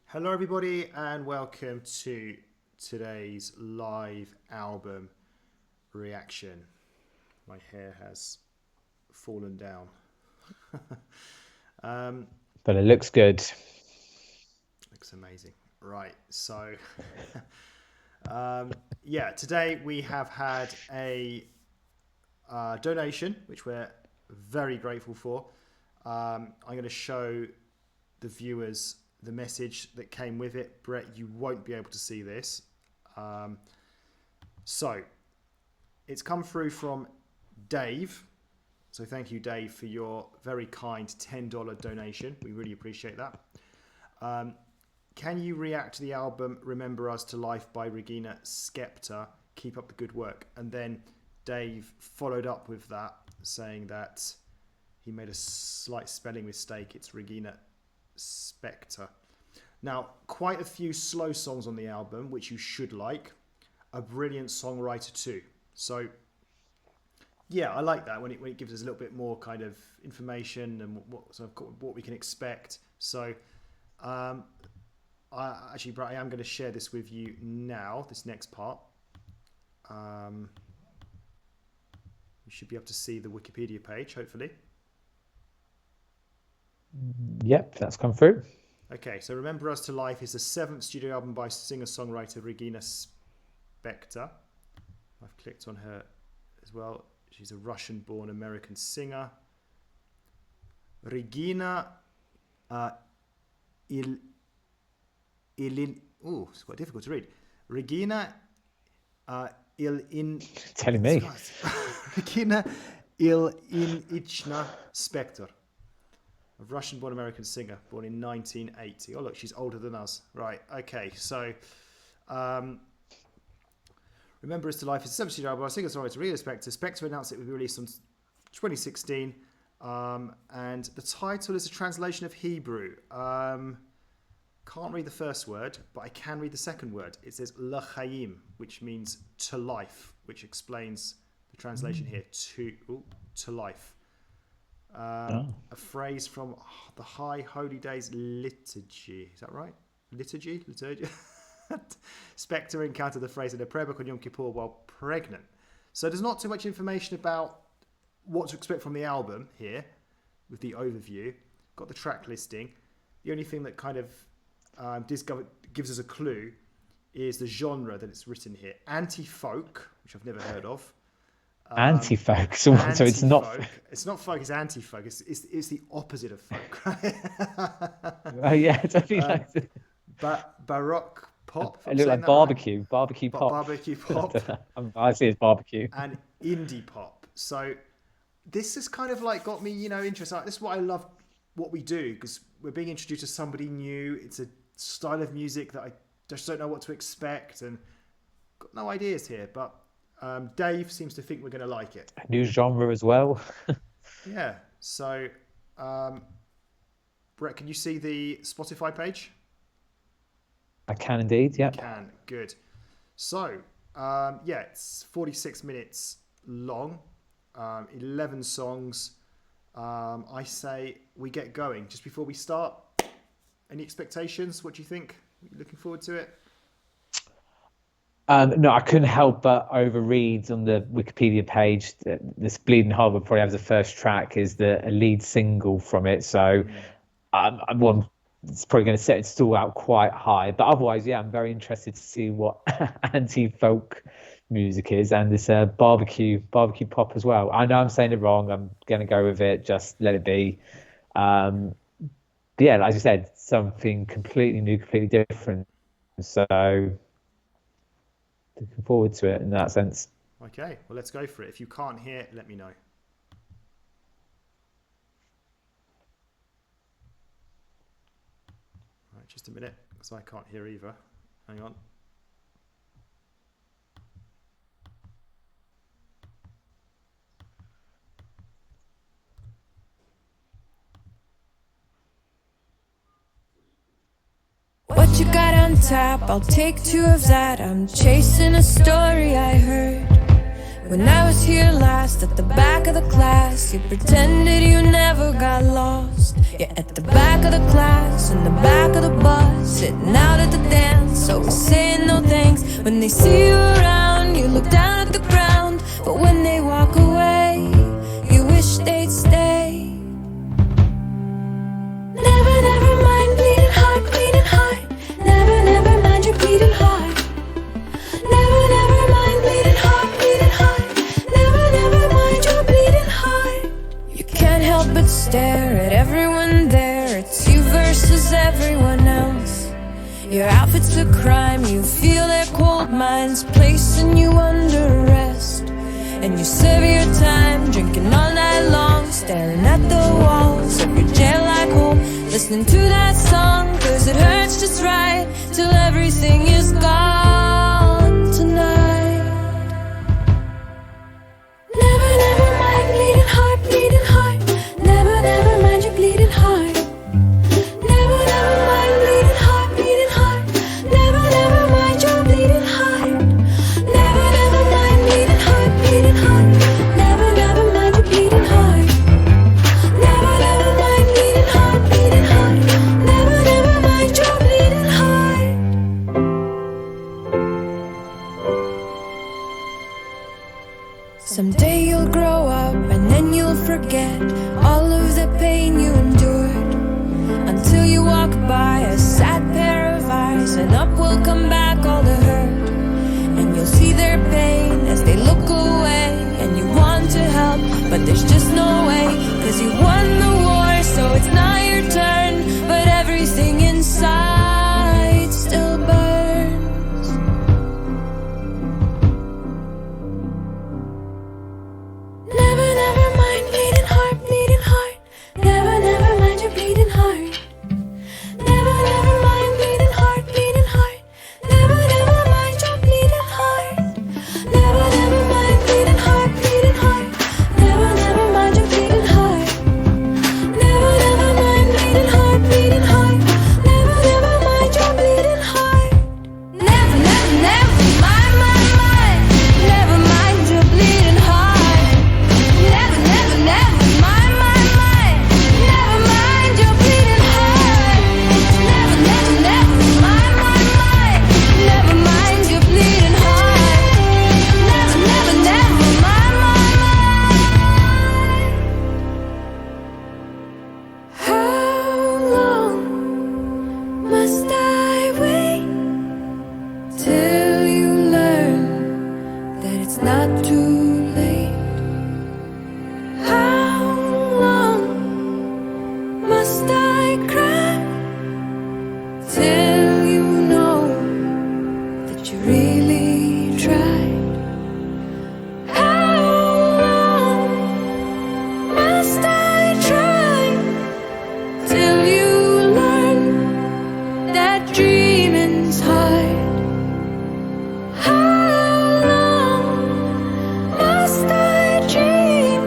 Hello, everybody, and welcome to today's live album reaction. My hair has fallen down. But it looks good. Looks amazing. Right, so today we have had a donation, which we're very grateful for. I'm going to show the viewers the message that came with it. Brett, you won't be able to see this. So it's come through from Dave. So thank you, Dave, for your very kind $10 donation. We really appreciate that. Can you react to the album Remember Us to Life by Regina Spektor? Keep up the good work. And then Dave followed up with that, saying that he made a slight spelling mistake. It's Regina Spektor. Now, quite a few slow songs on the album, which you should like. A brilliant songwriter too. So, yeah, I like that when it gives us a little bit more kind of information and what we can expect. So, Brett, I am going to share this with you now. This next part. You should be able to see the Wikipedia page, hopefully. Yep, that's come through. Okay, so Remember Us to Life is the 7th studio album by singer-songwriter Regina Spektor. I've clicked on her as well. She's a Russian-born American singer. Regina it's quite difficult to read. Regina Telling me. Regina Ilinichna Spektor. A Russian-born American singer, born in 1980. Oh, look, she's older than us. Right, okay. So, Remember Us to Life is the 7th studio album by singer-songwriter Regina Spektor. Spektor announced it would be released in 2016. And the title is a translation of Hebrew. Can't read the first word, but I can read the second word. It says L'chaim, which means to life, which explains the translation here, to life. A phrase from the High Holy Days liturgy. Is that right? Liturgy? Spektor encountered the phrase in a prayer book on Yom Kippur while pregnant. So there's not too much information about what to expect from the album here with the overview. Got the track listing. The only thing that kind of gives us a clue is the genre that it's written here. Anti-folk, which I've never heard of. Anti-folk, so it's not. It's not folk. It's anti-folk. It's the opposite of folk, right? Oh yeah, it's definitely like baroque pop. It looked like barbecue pop. Barbecue pop. I see it's barbecue. And indie pop. So this has kind of like got me, interested. This is what I love. What we do, because we're being introduced to somebody new. It's a style of music that I just don't know what to expect and got no ideas here, but. Dave seems to think we're going to like it. A new genre as well. Yeah. So, Brett, can you see the Spotify page? I can indeed, yeah. You can. Good. So, it's 46 minutes long, 11 songs. I say we get going. Just before we start, any expectations? What do you think? Are you looking forward to it? No, I couldn't help but overread on the Wikipedia page that this Bleeding Heart would probably have the first track is a lead single from it. So it's probably going to set its stall out quite high. But otherwise, yeah, I'm very interested to see what anti-folk music is and this barbecue pop as well. I know I'm saying it wrong. I'm going to go with it. Just let it be. But yeah, as you said, something completely new, completely different. So... looking forward to it in that sense. Okay, well, let's go for it. If you can't hear, let me know. Right, just a minute, because I can't hear either. Hang on. What you got on tap? I'll take 2 of that. I'm chasing a story I heard when I was here last at the back of the class. You pretended you never got lost. You're at the back of the class, in the back of the bus. sitting out at the dance, always saying no thanks. When they see you around, you look down at the ground. But when they walk away, you wish they'd stay. Never, never mind bleeding heart, bleeding heart. Never, never mind your bleeding heart. Never, never mind bleeding heart, bleeding heart. Never, never mind your bleeding heart. You can't help but stare at everyone there. It's you versus everyone else. Your outfit's a crime, you feel their cold minds placing you under arrest. And you serve your time, drinking all night long, staring at the walls of your jail-like home, listening to that song, cause it hurts just right, till everything is gone tonight. Never, never mind bleeding heart, bleeding heart. Never, never mind your bleeding heart. Never, never mind bleeding heart, bleeding heart. Never, never mind your bleeding heart. Never, never mind bleeding heart, bleeding heart. Never, never mind your bleeding heart. Never, never mind bleeding heart, bleeding heart. Never, never mind your bleeding heart. Someday you'll grow up and then you'll forget all of the pain you endured, until you walk by a sad pair of eyes, and up will come back all the hurt. And you'll see their pain as they look away, and you want to help, but there's just no way, cause you won the war, so it's not your turn. But everything inside still burns. Never, never mind bleeding heart, bleeding heart. Never, never mind your bleeding heart. Never, never mind bleeding heart, bleeding heart. Never, never mind your bleeding heart. Never, never mind bleeding heart, bleeding heart. Never, never mind your bleeding heart. Never, never mind bleeding heart, bleeding heart. Never, never mind your bleeding heart. Never, never, never mind, mind. Never mind your bleeding heart. Never, never, never mind, mind. Never mind your bleeding heart. Never, never, never mind, mind. Never mind your bleeding heart. Never, never, never mind, How long must I wait till you learn that it's not too late? How long must I cry till you know that you really tried? How long must I try till you learn that dreaming's hard? How long must I dream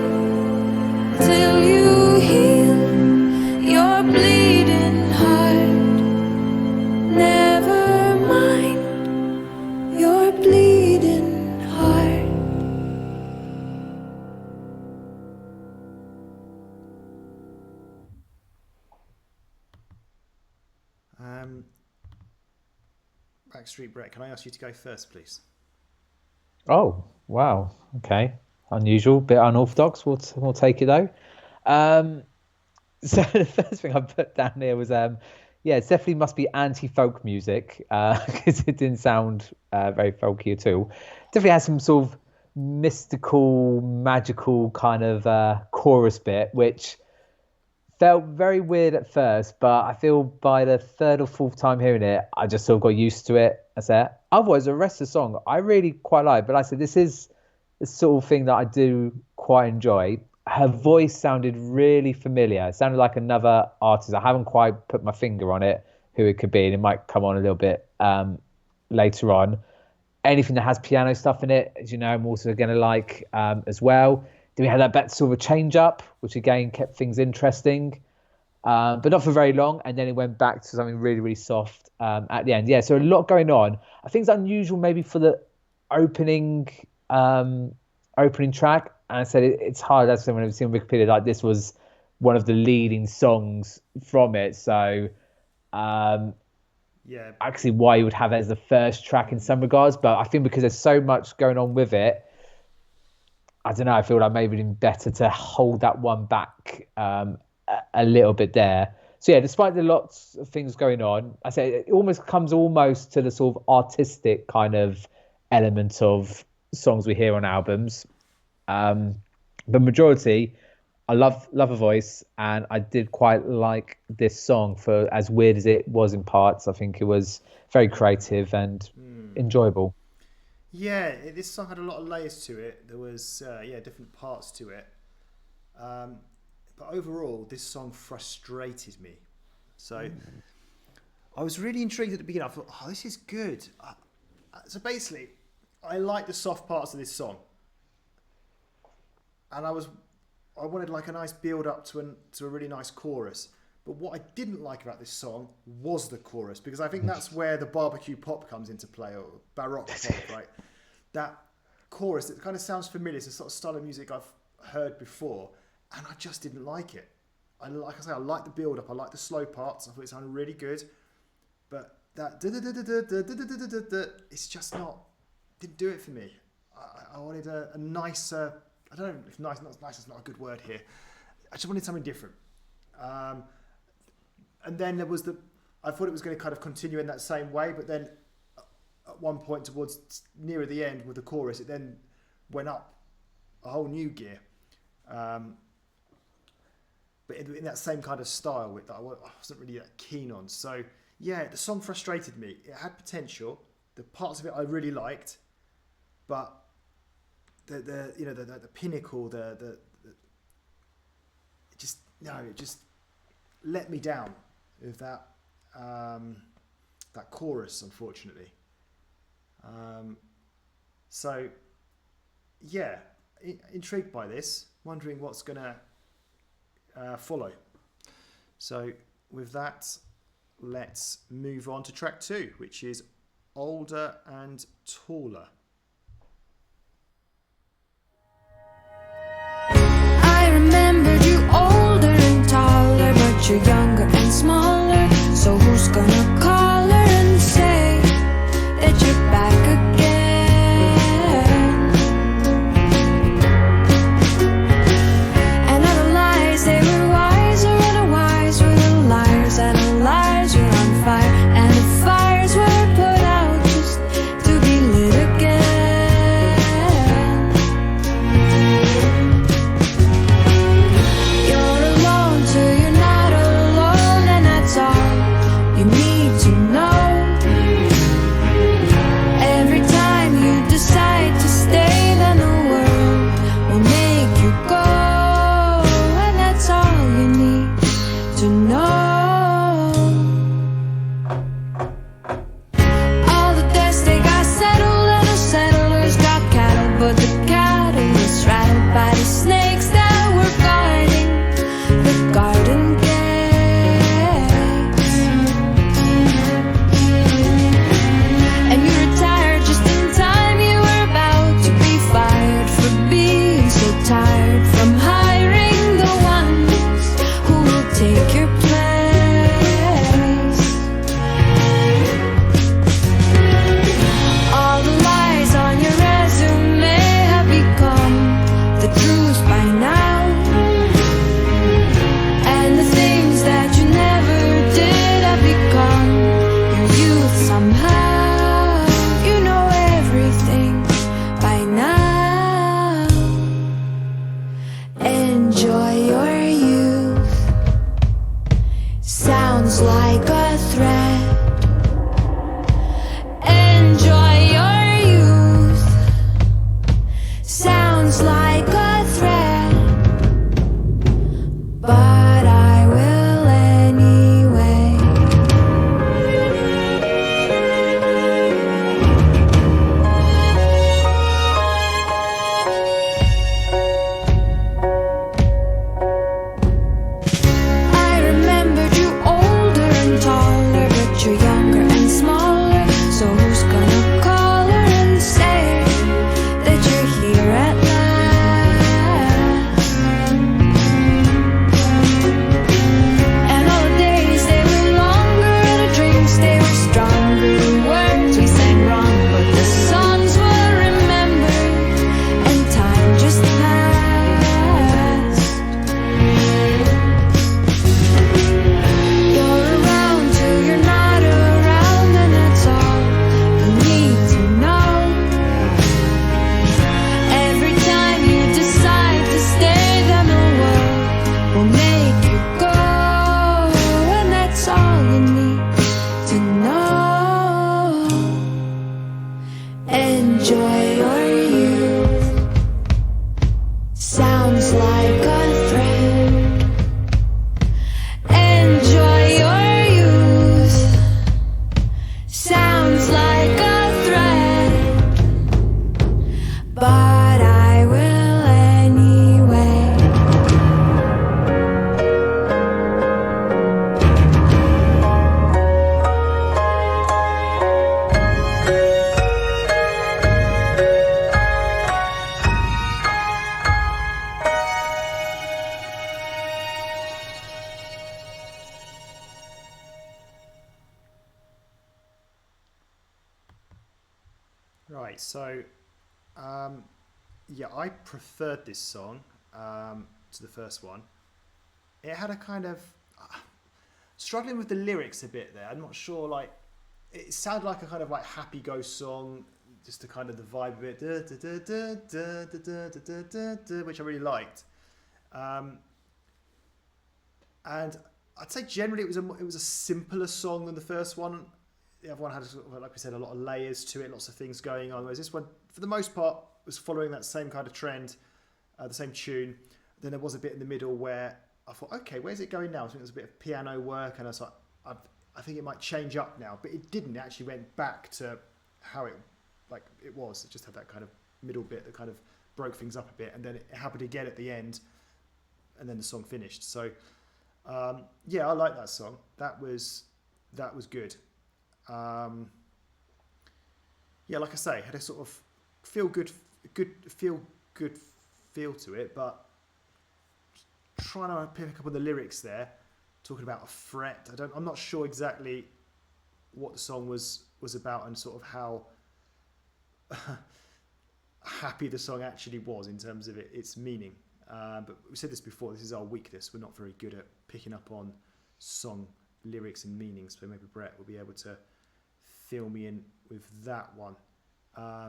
till you heal your bleeding heart? Never mind your bleeding heart. Backstreet Brett, can I ask you to go first, please? Oh, wow. Okay. Unusual, bit unorthodox. We'll take it though. So the first thing I put down here was, yeah, it definitely must be anti-folk music, because it didn't sound very folky at all. Definitely has some sort of mystical, magical kind of chorus bit, which felt very weird at first, but I feel by the third or fourth time hearing it, I just sort of got used to it. That's it. Otherwise, the rest of the song I really quite like. But like I said, this is the sort of thing that I do quite enjoy. Her voice sounded really familiar. It sounded like another artist. I haven't quite put my finger on it, who it could be, and it might come on a little bit later on. Anything that has piano stuff in it, as you know, I'm also going to like as well. Then we had that sort of a change up, which again kept things interesting, but not for very long. And then it went back to something really, really soft at the end. Yeah, so a lot going on. I think it's unusual maybe for the opening track. And I said it's hard. That's when I've seen Wikipedia, like this was one of the leading songs from it. So Yeah. actually why you would have it as the first track in some regards. But I think because there's so much going on with it, I don't know. I feel like maybe it'd be better to hold that one back a little bit there. So yeah, despite the lots of things going on, I say it almost comes almost to the sort of artistic kind of element of songs we hear on albums. The majority, I love a voice, and I did quite like this song for as weird as it was in parts. I think it was very creative and enjoyable. Yeah, this song had a lot of layers to it. There was different parts to it. But overall, this song frustrated me. So I was really intrigued at the beginning. I thought, oh, this is good. So basically, I like the soft parts of this song, and I wanted like a nice build up to a really nice chorus. But what I didn't like about this song was the chorus, because I think that's where the barbecue pop comes into play, or baroque pop, right? That chorus, it kind of sounds familiar. It's a sort of style of music I've heard before, and I just didn't like it. Like I say, I like the build up. I like the slow parts. I thought it sounded really good, but that it's just not, didn't do it for me. I wanted a nicer. I don't know if nice is not a good word here. I just wanted something different. And then there was I thought it was going to kind of continue in that same way, but then at one point towards nearer the end with the chorus, it then went up a whole new gear. But in that same kind of style that I wasn't really that keen on. So yeah, the song frustrated me. It had potential. The parts of it I really liked, but the pinnacle, it just let me down with that that chorus, unfortunately. So yeah, intrigued by this, wondering what's gonna follow. So with that, let's move on to track 2, which is Older and Taller. I remembered you older and taller, but you're younger and smaller. So who's gonna call her and say that you're back again? And other lies, they were wiser, and the wise were the liars, and the liars were on fire, and the fires were put out just to be lit again. You're alone till you're not alone, and that's all. You Right, so I preferred this song to the first one. It had a kind of struggling with the lyrics a bit there. I'm not sure, like it sounded like a kind of like happy go song, just the kind of the vibe of it, which I really liked. And I'd say generally it was a simpler song than the first one. The other one had, like we said, a lot of layers to it, lots of things going on. Whereas this one, for the most part, was following that same kind of trend, the same tune. Then there was a bit in the middle where I thought, okay, where's it going now? I think there's a bit of piano work, and I was like, I think it might change up now, but it didn't. It actually went back to how it was. It just had that kind of middle bit that kind of broke things up a bit, and then it happened again at the end, and then the song finished. So I like that song. That was good. Like I say, had a sort of feel good feel to it, but trying to pick up on the lyrics there, talking about a fret. I'm not sure exactly what the song was about and sort of how happy the song actually was in terms of its meaning. But we said this before, this is our weakness. We're not very good at picking up on song lyrics and meanings, so maybe Brett will be able to fill me in with that one. I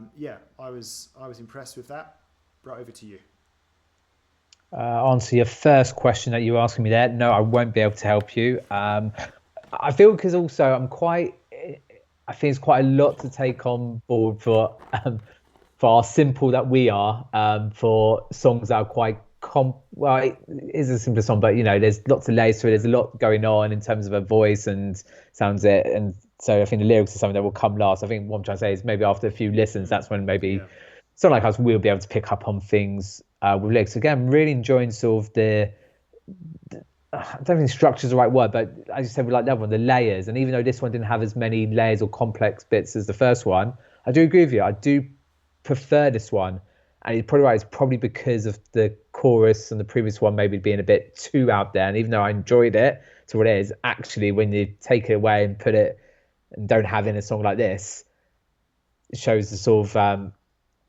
was impressed with that. Brett, over to you. Answer your first question that you were asking me there. No, I won't be able to help you. I feel because also I think it's quite a lot to take on board for our simple that we are, for songs that are quite it is a simple song, but there's lots of layers to it. There's a lot going on in terms of her voice and sounds it, and so I think the lyrics are something that will come last. I think what I'm trying to say is maybe after a few listens, that's when maybe someone like us will be able to pick up on things with lyrics. Again, I'm really enjoying sort of the I don't think structure is the right word, but as you said, we like the other one, the layers. And even though this one didn't have as many layers or complex bits as the first one, I do agree with you. I do prefer this one. And you're probably right, it's probably because of the chorus and the previous one maybe being a bit too out there. And even though I enjoyed it to what it is, actually when you take it away and put it and don't have in a song like this, it shows the sort of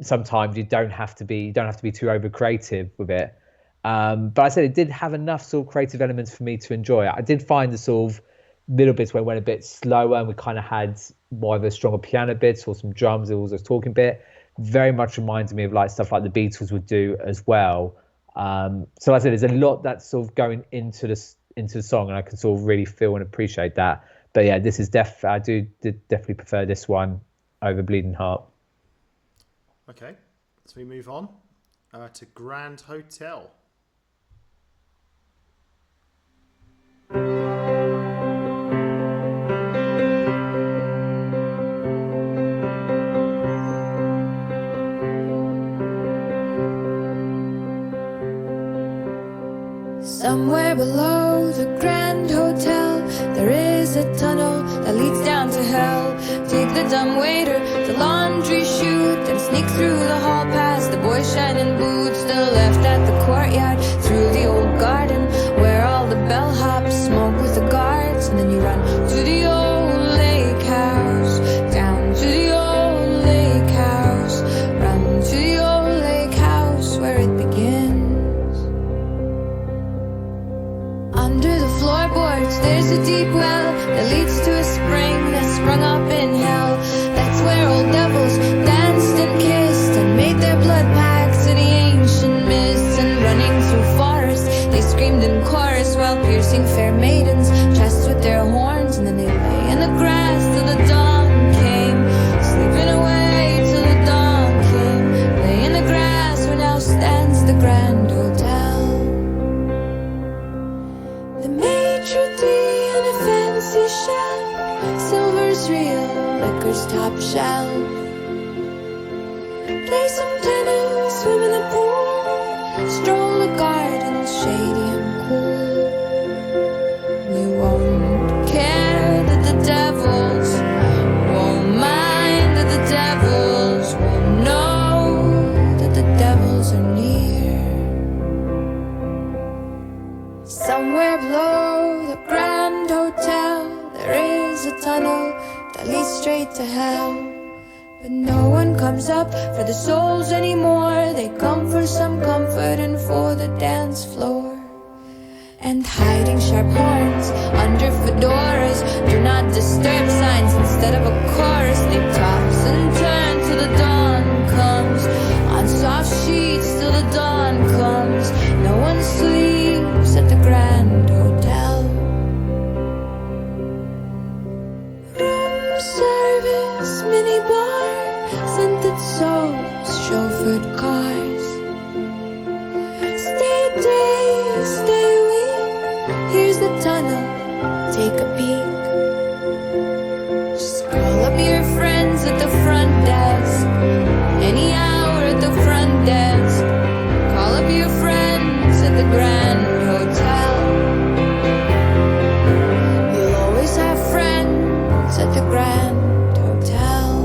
sometimes you don't have to be too over creative with it. But I said it did have enough sort of creative elements for me to enjoy it. I did find the sort of little bits where it went a bit slower and we kind of had more of a stronger piano bits or some drums. It was a talking bit. Very much reminds me of like stuff like the Beatles would do as well. So like I said, there's a lot that's sort of going into the song, and I can sort of really feel and appreciate that. But yeah, this is I did definitely prefer this one over Bleeding Heart. Okay, so we move on to Grand Hotel. Somewhere below the Grand Hotel, there is a tunnel that leads down to hell. Take the dumbwaiter, the laundry chute, then sneak through the hall past the boys' shining boots, still left at the courtyard, through the old garden where all the bellhops smoke with the guards, and then you run to the old lake house, down to the old lake house, run to the old lake house where it begins. Under the floorboards there's a deep well that leads to a spring that sprung up in hell. That's where old devils danced and kissed and made their blood pacts in the ancient mists. And running through forests they screamed in chorus while piercing fair maidens' chests with their horns. And then they lay in the grass till the dawn came, sleeping away till the dawn came. Lay in the grass where now stands the Grand Hotel. The maitre d' in a fancy shack, silver's real, liquor's top shelf. Play some tennis, swim in the pool, stroll the gardens shady and cool. You won't care that the devils won't mind, that the devils won't know that the devils are near. Somewhere below the Grand Hotel, there is a tunnel that leads straight to hell. But no one comes up for the souls anymore. They come for some comfort and for the dance floor. And hiding sharp horns under fedoras, do not disturb signs instead of a chorus. They toss and turn till the dawn comes, on soft sheets till the dawn comes. No one sleeps at the Grand Hotel. Room service, minibar, scented souls, chauffeured cars. Stay day, stay week, here's the tunnel, take a peek. Just call up your friends at the front desk, any hour at the front desk. Call up your friends at the Grand Hotel. You'll always have friends at the Grand Hotel.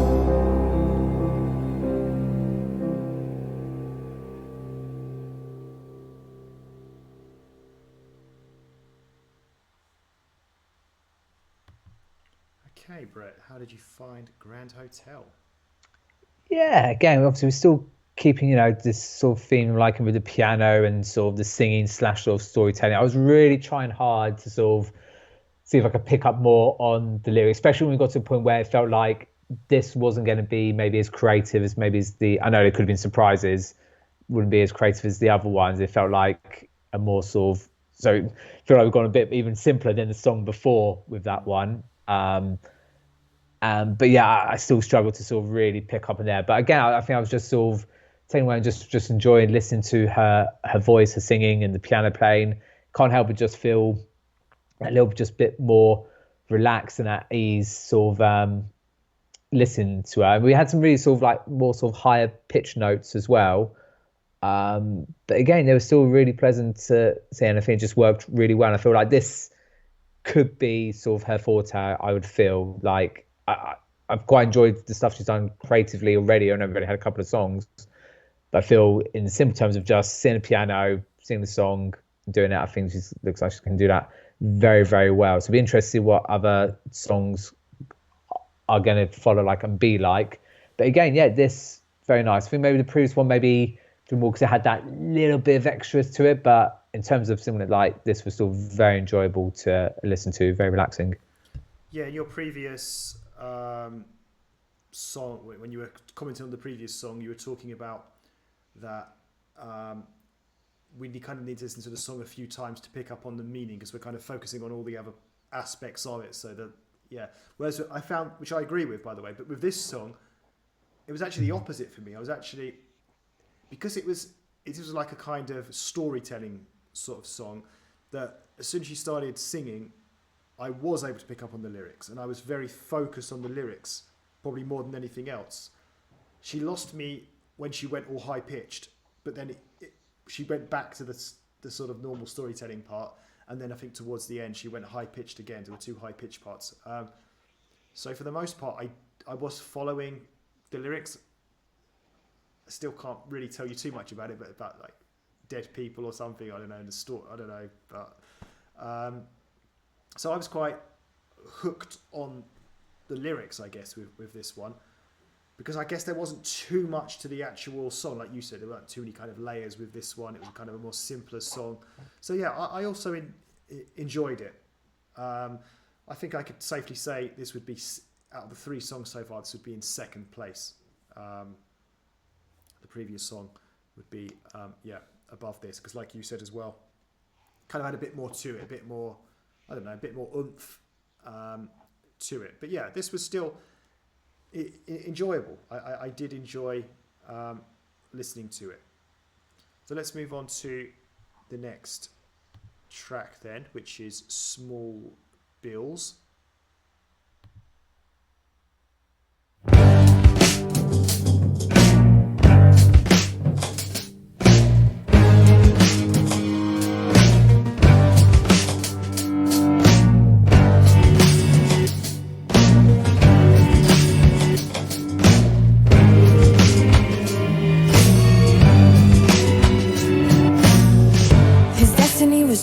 Okay, Brett, how did you find Grand Hotel? Yeah, again, obviously we're still keeping, this sort of theme like with the piano and sort of the singing / sort of storytelling. I was really trying hard to sort of see if I could pick up more on the lyrics, especially when we got to a point where it felt like this wasn't going to be maybe as creative as I know there could have been surprises, wouldn't be as creative as the other ones. It felt like a more sort of, so I feel like we've gone a bit even simpler than the song before with that one. But yeah, I still struggle to sort of really pick up on there. But again, I think I was just sort of taking away and just enjoying listening to her voice, her singing, and the piano playing. Can't help but just feel a little just bit more relaxed and at ease, sort of listening to her. And we had some really sort of like more sort of higher pitch notes as well. But again, they were still really pleasant to see, and I think it just worked really well. And I feel like this could be sort of her forte. I would feel like I've quite enjoyed the stuff she's done creatively already. I know we've already had a couple of songs, but I feel in simple terms of just sitting at the piano, singing the song, doing it, I think she looks like she can do that very, very well. So it'll be interesting to see what other songs are going to follow like and be like. But again, yeah, this very nice. I think maybe the previous one maybe more because it had that little bit of extras to it, but in terms of something like this was still very enjoyable to listen to, very relaxing. Yeah, in your previous song, when you were commenting on the previous song, you were talking about that we kind of need to listen to the song a few times to pick up on the meaning because we're kind of focusing on all the other aspects of it. So that, yeah. Whereas I found, which I agree with, by the way, but with this song, it was actually the opposite for me. I was actually, because it was like a kind of storytelling sort of song that as soon as she started singing, I was able to pick up on the lyrics and I was very focused on the lyrics, probably more than anything else. She lost me when she went all high pitched, but then she went back to the sort of normal storytelling part. And then I think towards the end, she went high pitched again. There were two high pitched parts. So for the most part, I was following the lyrics. I still can't really tell you too much about it, but about like dead people or something. I don't know, in the story. I don't know. But so I was quite hooked on the lyrics, I guess, with this one. Because I guess there wasn't too much to the actual song. Like you said, there weren't too many kind of layers with this one. It was kind of a more simpler song. So yeah, I also enjoyed it. I think I could safely say this would be, out of the three songs so far, this would be in second place. The previous song would be, above this. Because like you said as well, kind of had a bit more to it, a bit more, I don't know, a bit more oomph to it. But yeah, this was still enjoyable. I did enjoy listening to it. So let's move on to the next track then, which is Small Bills.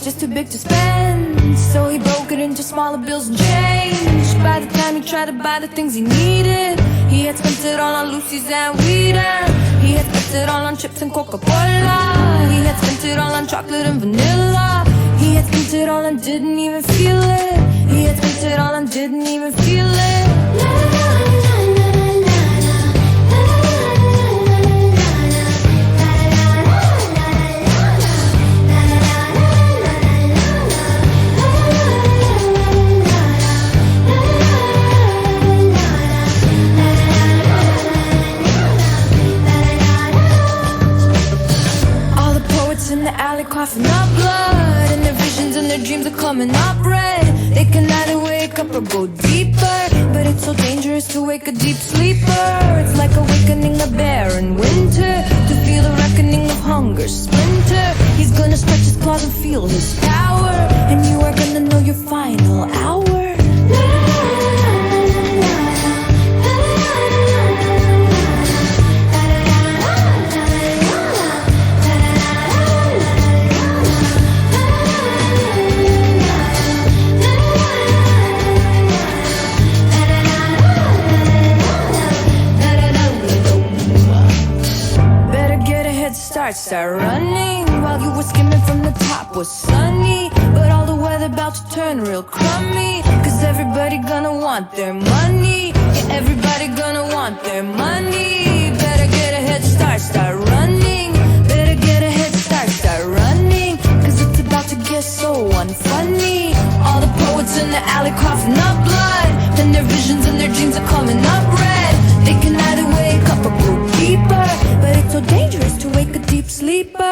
Just too big to spend, so he broke it into smaller bills and change. By the time he tried to buy the things he needed, He had spent it all on Lucy's and weed, and he had spent it all on chips and Coca-Cola. He had spent it all on chocolate and vanilla. He had spent it all and didn't even feel it. He had spent it all and didn't even feel it. In the alley coughing up blood, and their visions and their dreams are coming up red. They can either wake up or go deeper, but it's so dangerous to wake a deep sleeper. It's like awakening a bear in winter, to feel the reckoning of hunger splinter. He's gonna stretch his claws and feel his power, and you are gonna know your final hour. Start running. While you were skimming from the top was sunny, but all the weather about to turn real crummy, cause everybody gonna want their money. Yeah, everybody gonna want their money. Better get a head start, start running. Better get a head start, start running, cause it's about to get so unfunny. All the poets in the alley coughing up blood, then their visions and their dreams are coming up red. They can either wake up or go deeper, but it's so dangerous to wake a deep sleeper.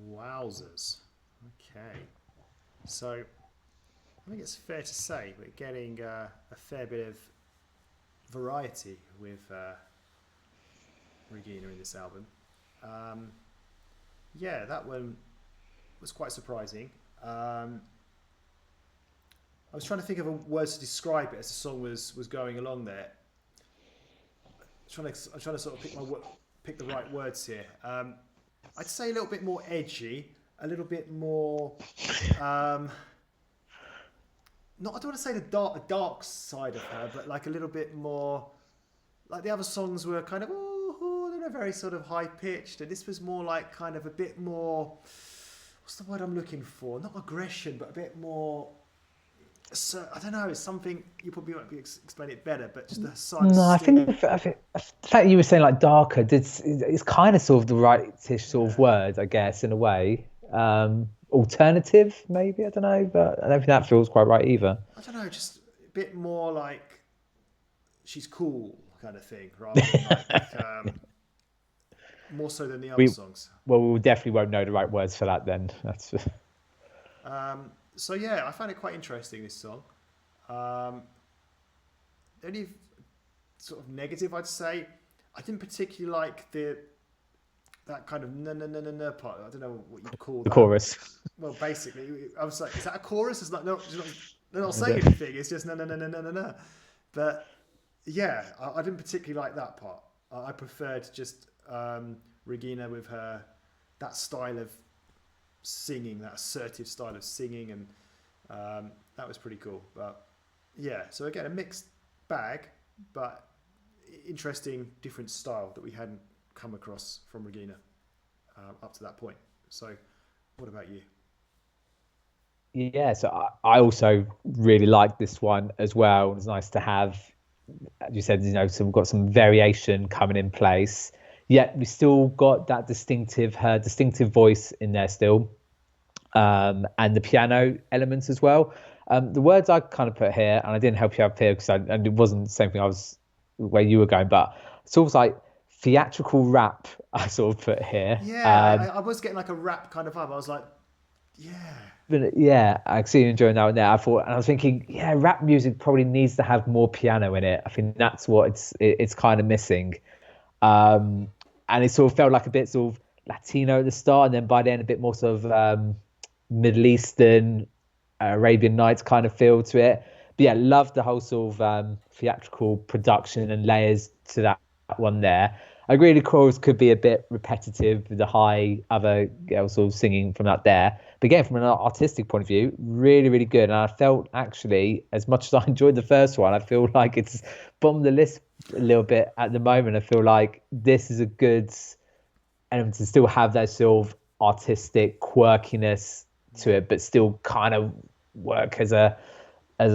Wowzers. Okay. So, I think it's fair to say we're getting a fair bit of variety with Regina in this album. Yeah, that one was quite surprising. I was trying to think of a word to describe it as the song was going along there. I'm trying to sort of pick the right words here. I'd say a little bit more edgy, a little bit more. I don't want to say the dark side of her, but like a little bit more. Like the other songs were kind of they're very sort of high pitched, and this was more like kind of a bit more. What's the word I'm looking for? Not aggression, but a bit more. So I don't know. It's something you probably won't be explain it better, but just the side. No, I think the fact you were saying like darker, it's kind of sort of the right-ish sort of word, I guess, in a way. Alternative, maybe, I don't know, but I don't think that feels quite right either. I don't know, just a bit more like she's cool kind of thing, rather than like, more so than the other songs. Well, we definitely won't know the right words for that then. That's. So yeah, I found it quite interesting, this song. The only sort of negative I'd say, I didn't particularly like that kind of na part. I don't know what you'd call that. The chorus. Well, basically, I was like, is that a chorus? It's like, no, they're not saying anything. It's just na. But yeah, I didn't particularly like that part. I preferred just Regina with that style of singing, that assertive style of singing, and that was pretty cool. But yeah, so again, a mixed bag, but interesting, different style that we hadn't come across from Regina up to that point. So what about you? Yeah, so I also really like this one as well. It's nice to have, as you said, so we've got some variation coming in place. Yet we still got that her distinctive voice in there still, and the piano elements as well. The words I kind of put here, and I didn't help you out here and it wasn't the same thing I was where you were going, but it's almost like theatrical rap. I sort of put here. Yeah, I was getting like a rap kind of vibe. I was like, yeah, I see you enjoying that one there. I was thinking, yeah, rap music probably needs to have more piano in it. I think that's what it's kind of missing. And it sort of felt like a bit sort of Latino at the start, and then by the end a bit more sort of Middle Eastern, Arabian Nights kind of feel to it. But yeah, loved the whole sort of theatrical production and layers to that one there. I agree the chorus could be a bit repetitive with the high other girls sort of singing from that there. But again, from an artistic point of view, really, really good. And I felt actually, as much as I enjoyed the first one, I feel like it's bombed the list a little bit at the moment. I feel like this is a good element to still have that sort of artistic quirkiness to it, but still kind of work as a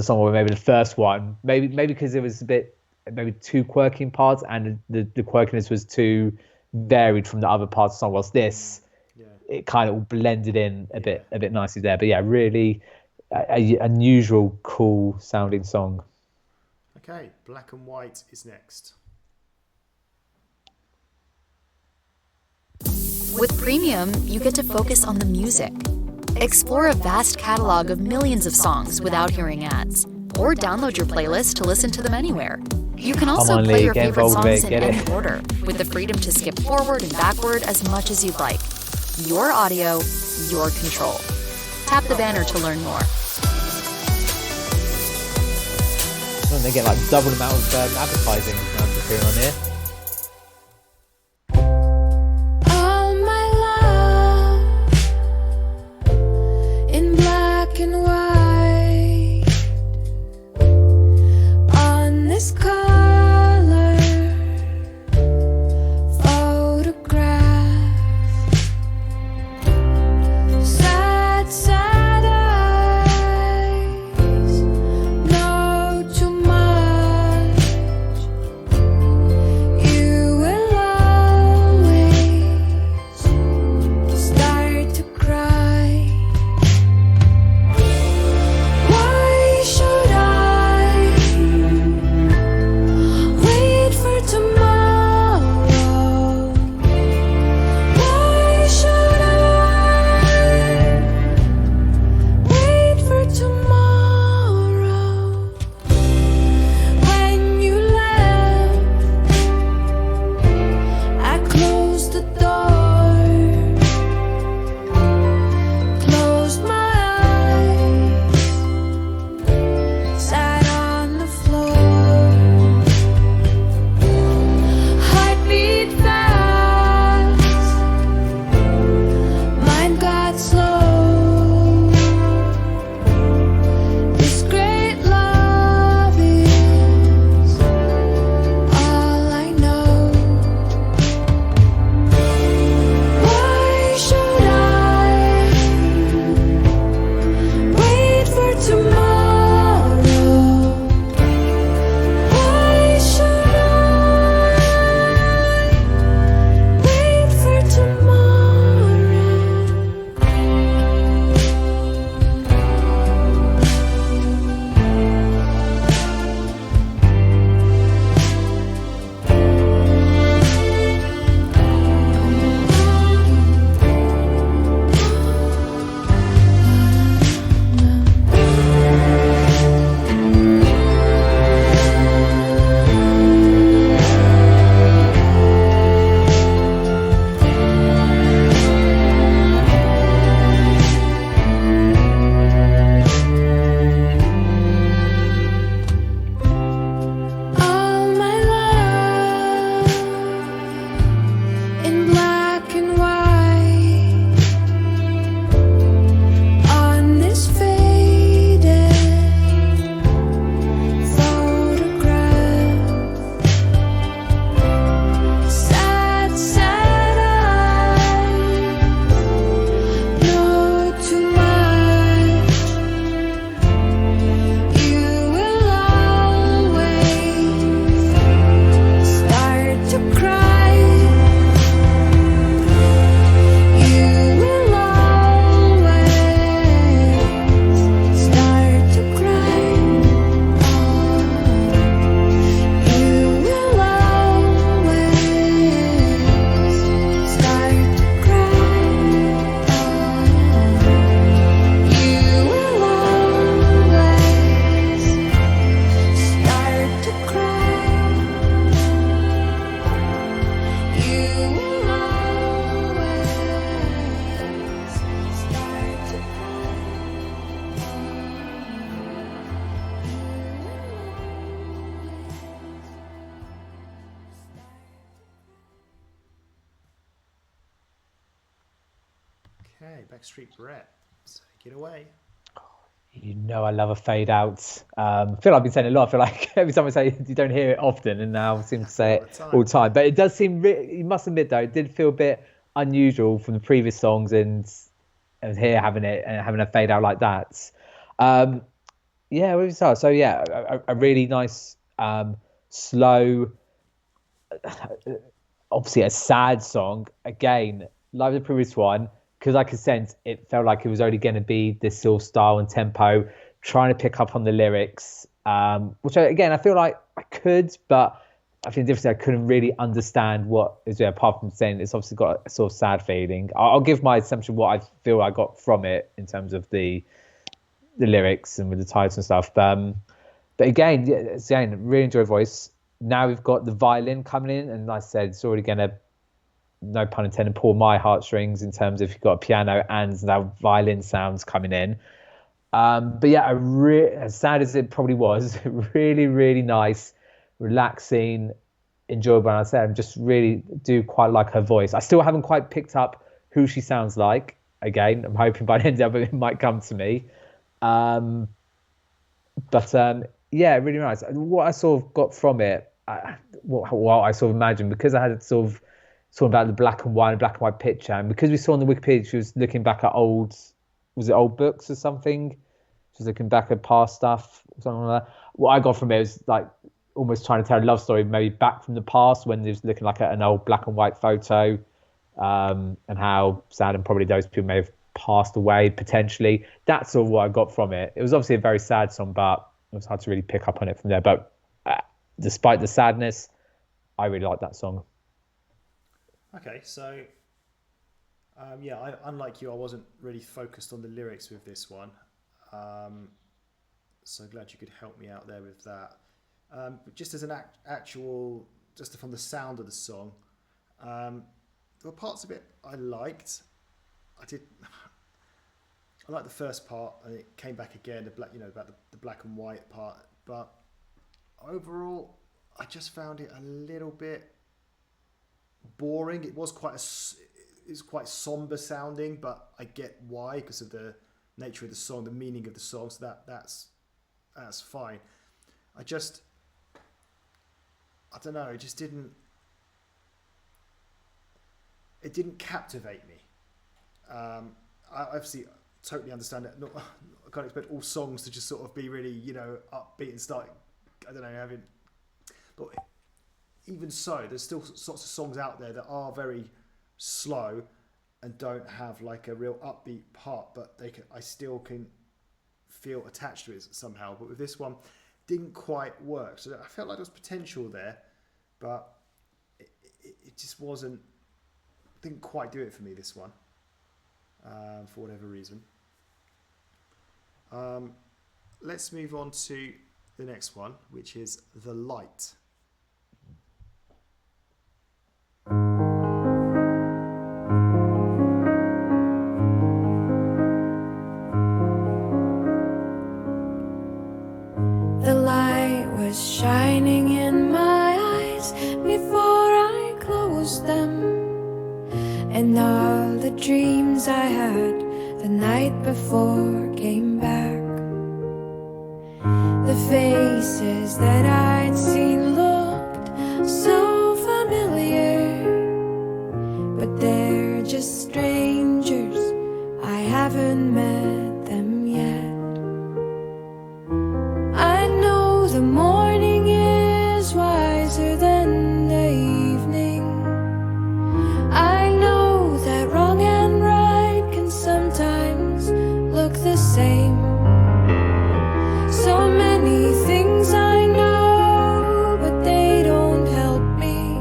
song where maybe the first one, maybe because it was a bit maybe too quirky in parts and the quirkiness was too varied from the other parts of the song, whilst this it kind of blended in a bit nicely there. But yeah, really unusual, cool sounding song. Okay, Black and White is next. With Premium, you get to focus on the music. Explore a vast catalog of millions of songs without hearing ads, or download your playlist to listen to them anywhere. You can also play your favorite songs in any order, with the freedom to skip forward and backward as much as you'd like. Your audio, your control. Tap the banner to learn more. And they get like double the amount of advertising now appearing on here. All my love in black and white on this color photograph. Sad eyes know too much. Okay, Backstreet Brett, take it away. You know I love a fade out. I feel like I've been saying it a lot. I feel like every time I say it, you don't hear it often, and now I seem to say it all the time. But it does seem, you must admit though, it did feel a bit unusual from the previous songs, and here having it and having a fade out like that. Yeah, we saw. So yeah, a really nice, slow, obviously a sad song. Again, like the previous one, because I could sense it felt like it was only going to be this sort of style and tempo, trying to pick up on the lyrics, which again I feel like I could, but I think the difference I couldn't really understand what is there, apart from saying it's obviously got a sort of sad feeling. I'll give my assumption what I feel I got from it in terms of the lyrics and with the titles and stuff. But again, really enjoy voice. Now we've got the violin coming in, and like I said, it's already going to, no pun intended, pull my heartstrings in terms of you've got a piano and now violin sounds coming in. But yeah, as sad as it probably was, really, really nice, relaxing, enjoyable. And I said, I just really do quite like her voice. I still haven't quite picked up who she sounds like. Again, I'm hoping by the end of it might come to me. Yeah, really nice. What I sort of got from it, what I sort of imagined, because I had sort of about the black and white picture, and because we saw on the Wikipedia she was looking back at old books or something. She was looking back at past stuff, something like that. What I got from it was like almost trying to tell a love story, maybe back from the past when he was looking like at an old black and white photo, and how sad and probably those people may have passed away potentially. That's all what I got from it. It was obviously a very sad song, but it was hard to really pick up on it from there. But despite the sadness, I really like that song. Okay, so unlike you, I wasn't really focused on the lyrics with this one. So glad you could help me out there with that. But just as an actual, just from the sound of the song, there were parts of it I liked. I liked the first part, and it came back again, about the black and white part. But overall, I just found it a little bit boring. It was quite somber sounding, but I get why, because of the nature of the song, the meaning of the song. So that's fine. I don't know. It just didn't captivate me. I obviously totally understand it. I can't expect all songs to just sort of be really, upbeat and start, I don't know, having. But even so, there's still sorts of songs out there that are very slow and don't have like a real upbeat part, but I still can feel attached to it somehow. But with this one, it didn't quite work. So I felt like there was potential there, but it just didn't quite do it for me, this one, for whatever reason. Let's move on to the next one, which is The Light. The light was shining in my eyes before I closed them, and all the dreams I had the night before came back. The faces that I'd seen looked so familiar, but they're just strangers. I haven't met them yet. I know the morning is wiser than the evening. I know that wrong and right can sometimes look the same. So many things I know, but they don't help me.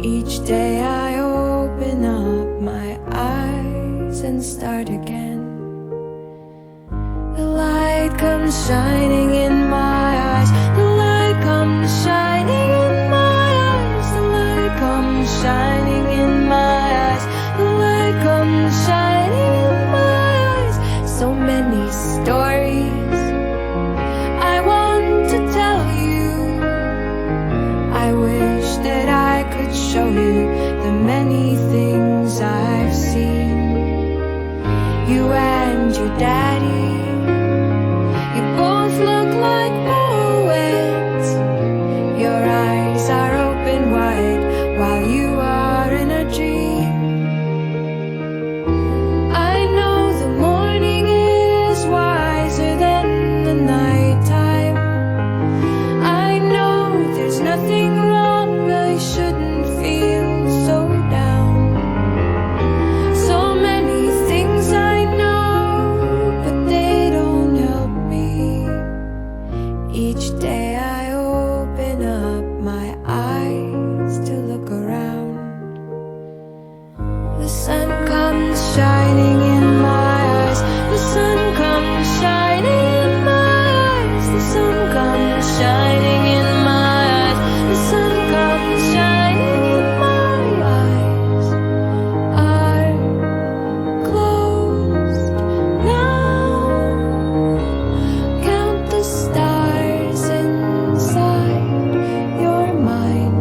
Each day I open up my eyes and start again. The light comes shining in my eyes. The light comes shining in my eyes. The light comes shining in my eyes. The light comes shining in my eyes. So many stories I want to tell you. I wish that I could show you the many things I've seen. you and your daddy. You both look like poets. Your eyes are open wide while you are in a dream. I know the morning is wiser than the nighttime. I know there's nothing wrong, I shouldn't feel so down. So many things I know, but they don't help me. Each day I open up my eyes to look around. The sun comes shining in my eyes. The sun comes shining in my eyes. The sun comes shining in my eyes. The sun comes shining in my eyes. Are closed now. Count the stars inside your mind.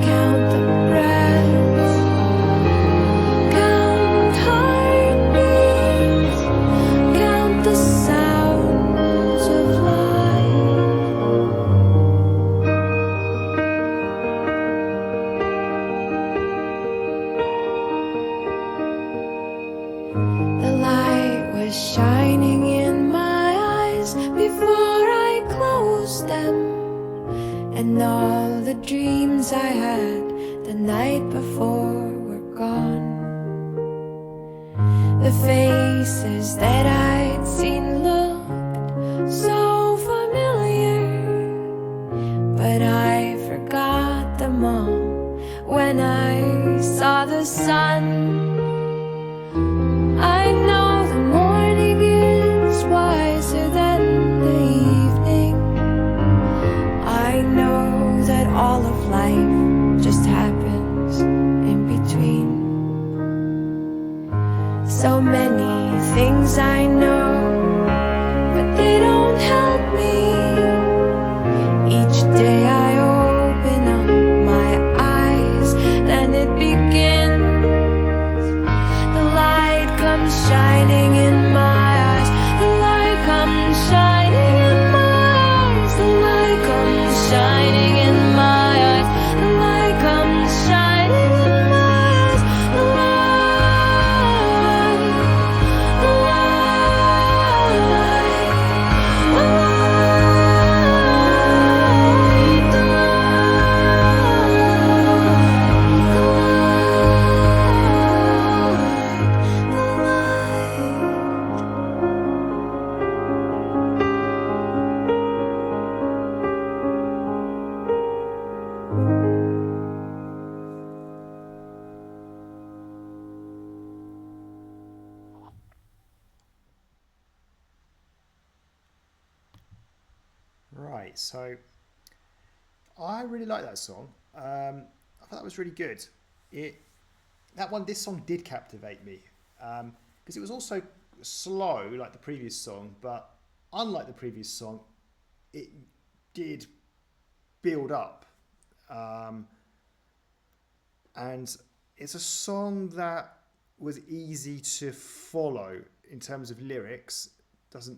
Count the breaths. Count heartbeats. Count the sounds of life. The light was shining in my eyes before I closed them, and all the dreams I had the night before were gone. The faces that I'd seen looked so familiar, but I forgot them all when I saw the sun. I know the morning is wiser than the evening. I know that all of life just happens in between. So many things I know, but they don't help me. Each day I open up my eyes, then it begins. The light comes shining in my eyes. The light comes shining in my eyes. The light comes shining in my eyes. The light comes shining in my eyes. The light, the light, the light, the Right, so I really like that song. I thought that was really good. This song did captivate me because it was also slow like the previous song, but unlike the previous song, it did build up, and it's a song that was easy to follow in terms of lyrics.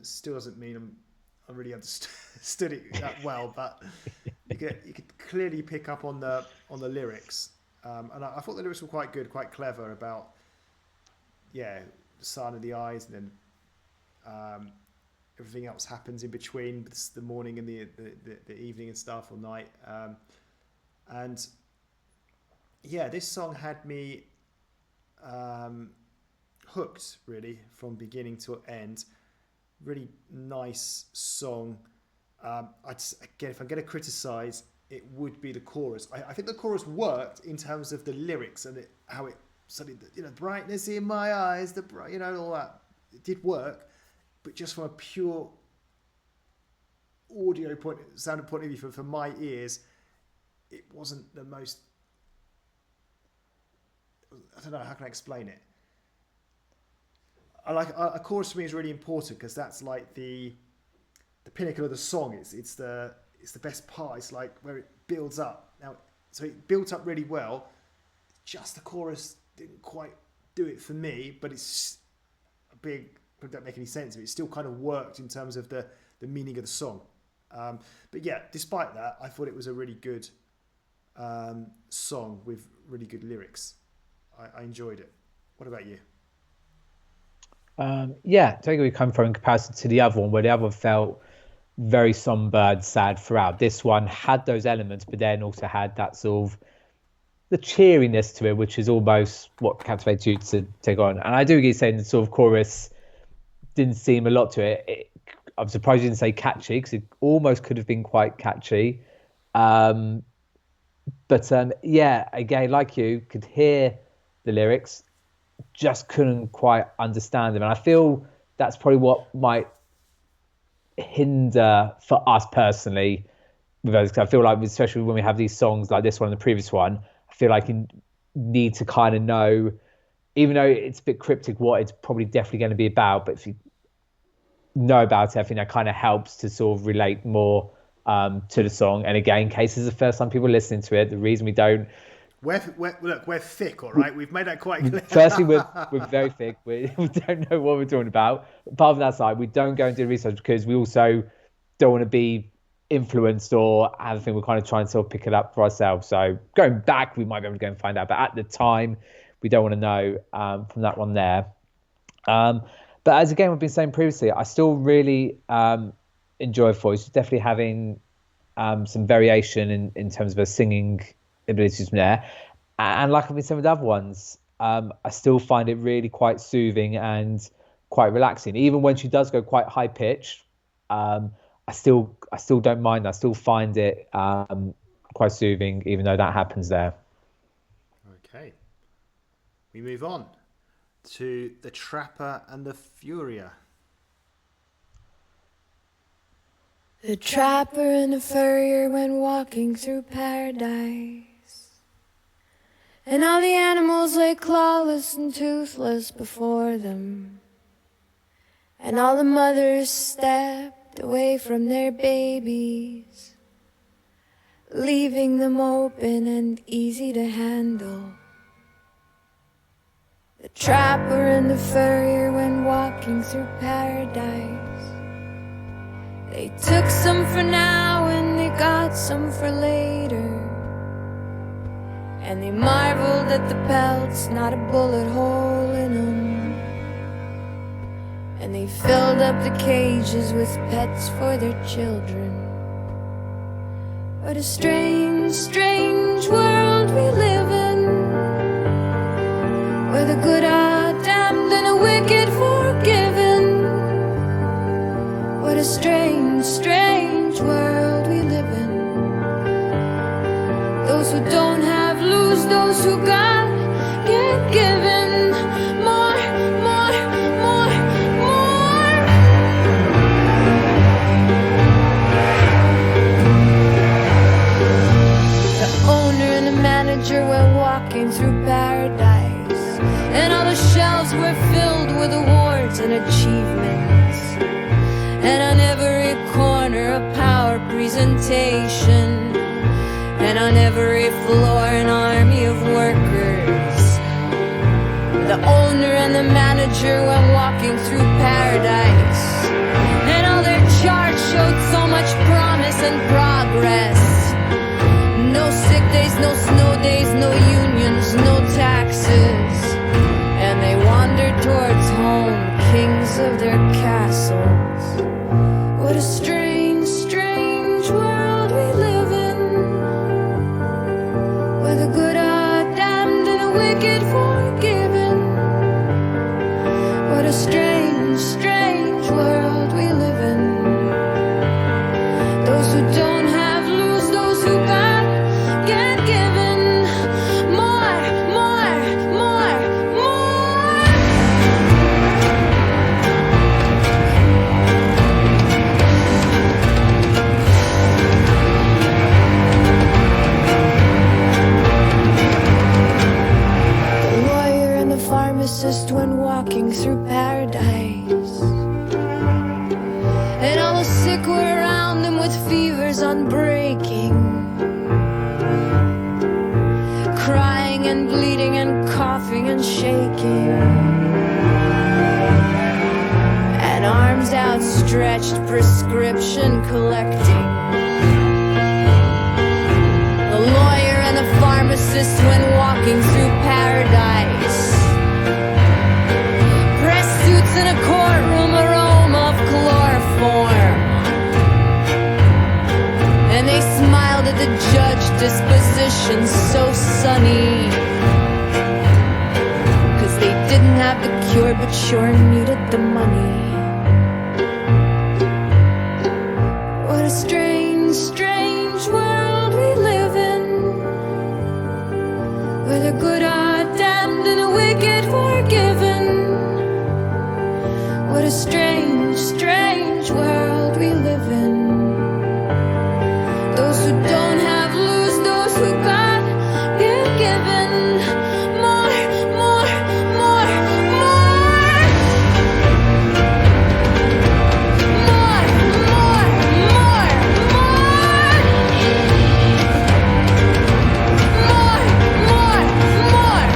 Still doesn't mean I really understood it that well, but you could clearly pick up on the lyrics, and I thought the lyrics were quite good, quite clever about the sun and the eyes, and then everything else happens in between the morning and the evening and stuff, or night, and this song had me hooked really from beginning to end. Really nice song. Again, if I'm going to criticize, it would be the chorus. I think the chorus worked in terms of the lyrics and how it suddenly, brightness in my eyes, all that. It did work, but just from a pure audio sound point of view, for my ears, it wasn't the most. I don't know, how can I explain it? A chorus for me is really important because that's like the pinnacle of the song. It's the best part. It's like where it builds up. Now, so it built up really well. Just the chorus didn't quite do it for me, but it's a big, it don't make any sense. It still kind of worked in terms of the meaning of the song. But yeah, despite that, I thought it was a really good song with really good lyrics. I enjoyed it. What about you? Yeah, take where we come from in comparison to the other one, where the other one felt very somber and sad throughout. This one had those elements, but then also had that sort of the cheeriness to it, which is almost what captivates you to take on. And I do get saying the sort of chorus didn't seem a lot to it. I'm surprised you didn't say catchy, because it almost could have been quite catchy. But yeah, again, like you, could hear the lyrics, just couldn't quite understand them. And I feel that's probably what might hinder for us personally with those, because I feel like, especially when we have these songs like this one and the previous one, I feel like you need to kind of know, even though it's a bit cryptic, what it's probably definitely going to be about. But if you know about it, I think that kind of helps to sort of relate more to the song. And again, in case it's the first time people listening to it, the reason we don't, we're thick, all right? We've made that quite clear. Firstly, we're very thick. We don't know what we're talking about. Apart from that side, we don't go and do research, because we also don't want to be influenced or have a thing. We're kind of trying to sort of pick it up for ourselves. So going back, we might be able to go and find out. But at the time, we don't want to know from that one there. But as again, we've been saying previously, I still really enjoy voice. Definitely having some variation in terms of her singing abilities from there. And like I've been saying with the other ones, I still find it really quite soothing and quite relaxing. Even when she does go quite high pitch, I still don't mind. I still find it quite soothing, even though that happens there. Okay. We move on to the Trapper and the Furia. The trapper and the furrier went walking through paradise, and all the animals lay clawless and toothless before them, and all the mothers stepped away from their babies, leaving them open and easy to handle. The trapper and the furrier went walking through paradise. They took some for now and they got some for later, and they marveled at the pelts, not a bullet hole in them. And they filled up the cages with pets for their children. What a strange, strange world we live in, where the good are damned and the wicked forgiven. What a strange, strange world we live in. Those who don't have lose, those who got get given. More, more, more, more. The owner and the manager were walking through paradise, and all the shelves were filled with awards and achievements. And on every corner a power presentation, and on every floor an army of workers. The owner and the manager went walking through paradise, and all their charts showed so much promise and progress. No sick days, no snow days, no unions, no taxes. And they wandered towards home, kings of their castles. What a strange, strange world we live in, where the good are damned and the wicked forgiven. What a strange, strange world we live in. Those who don't have lose, those who got get given. shaking, and arms outstretched, prescription collecting. The lawyer and the pharmacist went walking through paradise. Press suits in a courtroom, aroma of chloroform. And they smiled at the judge, disposition so sunny. 'Cause they didn't have the cure, but sure needed the money. What a strange, strange world we live in, where the good are damned and the wicked forgiven. What a strange, strange world we live in. Those who don't have lose, those who got get given. More, more, more, more. More, more, more, more.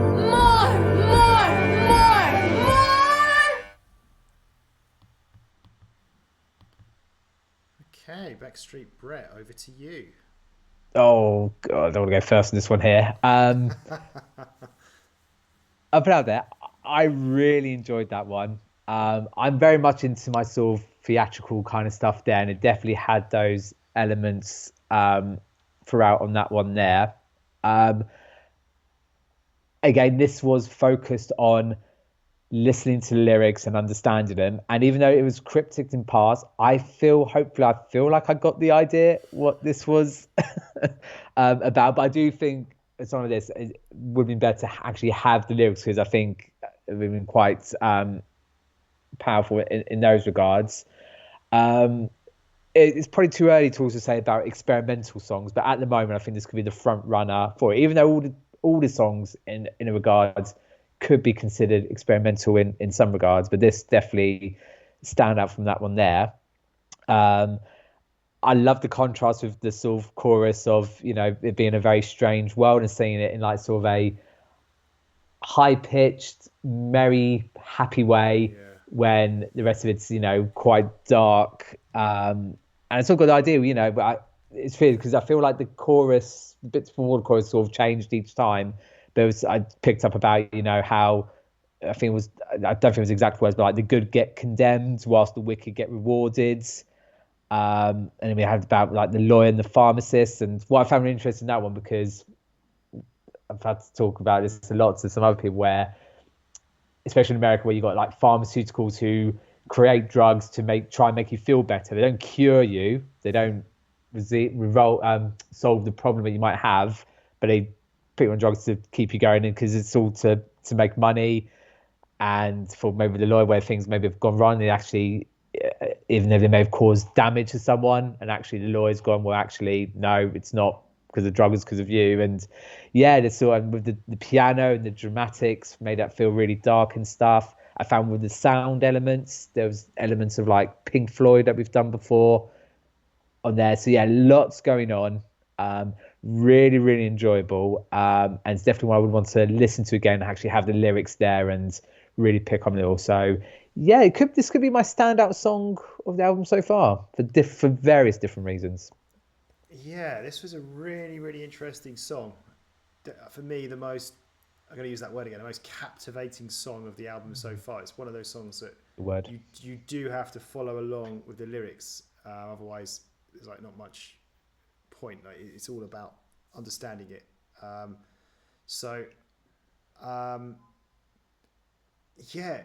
More, more, more, more. More, Okay, Backstreet Brett, over to you. Oh God, I don't want to go first in this one here. I'll put it out there. I really enjoyed that one. I'm very much into my sort of theatrical kind of stuff there, and it definitely had those elements throughout on that one there. Again, this was focused on listening to the lyrics and understanding them. And even though it was cryptic in parts, I feel like I got the idea what this was about. But I do think some of this would have been better to actually have the lyrics, because I think it would have been quite powerful in those regards. It's probably too early to also say about experimental songs, but at the moment, I think this could be the front runner for it, even though all the songs in a regards could be considered experimental in some regards, but this definitely stand out from that one there. I love the contrast with the sort of chorus of, you know, it being a very strange world and seeing it in like sort of a high-pitched, merry, happy way, when the rest of it's, you know, quite dark. And it's all got the idea, you know, but it's weird because I feel like the chorus, the bits before the chorus sort of changed each time. But I picked up about, you know, how I think it was, I don't think it was exact words, but like the good get condemned whilst the wicked get rewarded. And then we had about like the lawyer and the pharmacist. And what I found really interesting in that one, because I've had to talk about this a lot to some other people, where, especially in America, where you got like pharmaceuticals who create drugs to try and make you feel better. They don't cure you. They don't solve the problem that you might have, but they put you on drugs to keep you going in, because it's all to make money. And for maybe the lawyer, where things maybe have gone wrong, they actually, even though they may have caused damage to someone, and actually the lawyer's gone, well, actually, no, it's not because the drug is because of you. And yeah, this sort of with the piano and the dramatics made that feel really dark and stuff. I found with the sound elements, there was elements of like Pink Floyd that we've done before on there. So yeah, lots going on. Really, really enjoyable. And it's definitely one I would want to listen to again, actually have the lyrics there and really pick on it all. So yeah, this could be my standout song of the album so far for various different reasons. Yeah, this was a really, really interesting song. For me, I'm going to use that word again, the most captivating song of the album so far. It's one of those songs that you do have to follow along with the lyrics. Otherwise, there's like not much point. Like, it's all about understanding it. Yeah,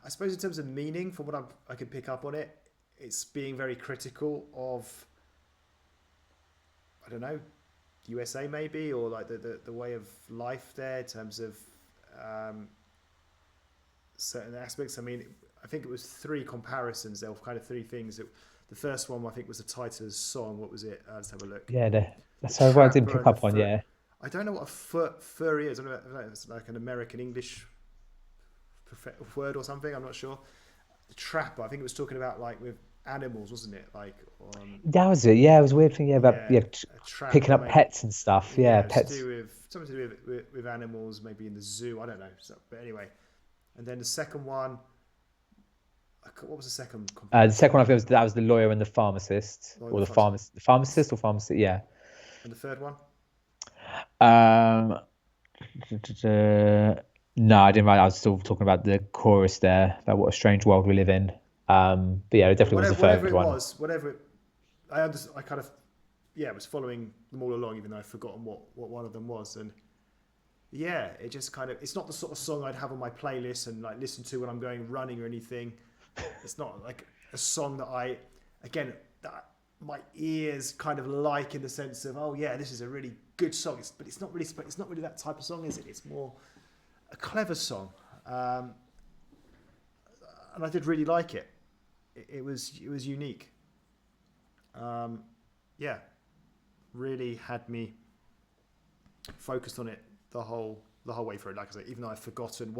I suppose in terms of meaning, from what I can pick up on it, it's being very critical of, I don't know, USA maybe, or like the way of life there in terms of certain aspects. I mean, I think it was 3 comparisons. There were kind of 3 things. The first one, I think, was the title of the song. What was it? Let's have a look. Yeah, that's what I didn't pick up on. Yeah, I don't know what a furry is. I don't know if it's like an American English word or something. I'm not sure. the trapper. I think it was talking about like with animals, wasn't it? Like that was it. Yeah, it was a weird thing. Yeah, about a trapper, picking up maybe. pets and stuff. Yeah, pets. Something to do with animals, maybe in the zoo. I don't know. So, but anyway, and then the second one. What was the second? The second one, I think that was the lawyer and the pharmacist, Lawyer or and the pharmacist or pharmacist. Yeah. And the third one? No, I didn't write. I was still talking about the chorus there, about what a strange world we live in. But yeah, it definitely was the third one. I kind of, was following them all along, even though I've forgotten what one of them was. And yeah, it just kind of, it's not the sort of song I'd have on my playlist and like listen to when I'm going running or anything. It's not like a song that that my ears kind of like, in the sense of, oh yeah, this is a really good song. But it's not really that type of song, is it? It's more a clever song, and I did really like it. It was unique. Really had me focused on it the whole way through. Like I say, even though I've forgotten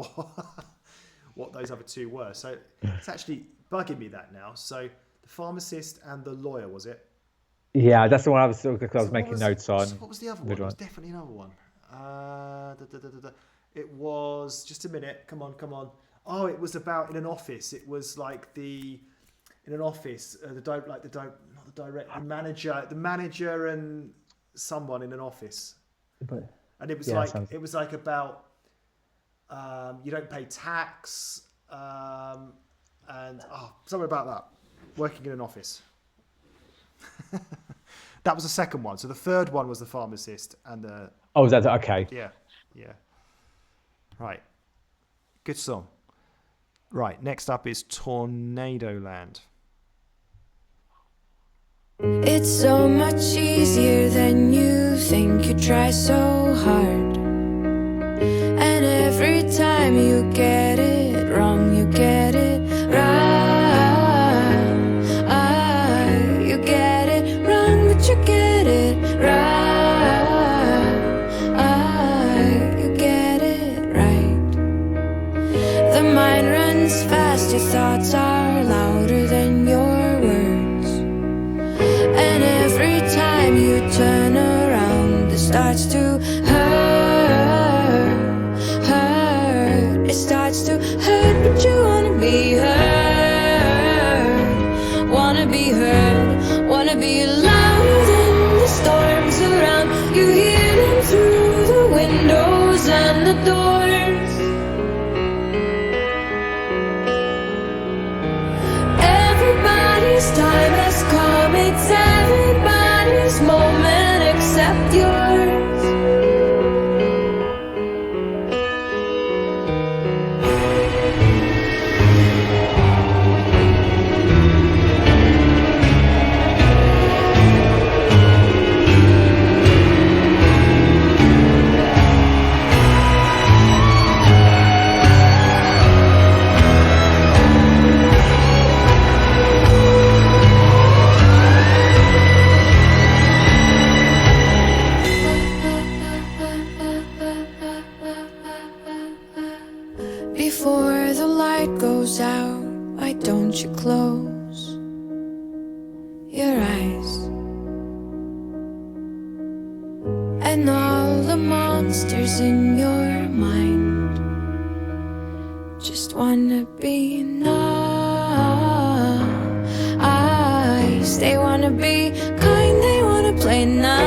what those other two were, so it's actually bugging me that now. So the pharmacist and the lawyer, was it? Yeah, that's the one I was making notes on. What was the other one? There was definitely another one. It was, just a minute. Come on. Oh, it was about in an office. It was like in an office, the manager and someone in an office. And it was like about you don't pay tax, and something about that. Working in an office. That was the second one. So the third one was the pharmacist and the. Oh, was that okay? Yeah. Right. Good song. Right. Next up is Tornado Land. It's so much easier than you think. You try so hard, and every time you get it wrong, you get it right. You get it wrong, but you get it right. You get it right. The mind runs fast, your thoughts are louder than your words. And every time you turn around, it starts to hurt. It starts to hurt, but you wanna be heard. Wanna be heard, wanna be loud in the storms around. You hear them through the windows and the doors. Everybody's time has come, it's everybody's moment except yours. Before the light goes out, why don't you close your eyes? And all the monsters in your mind just wanna be nice. They wanna be kind, they wanna play nice.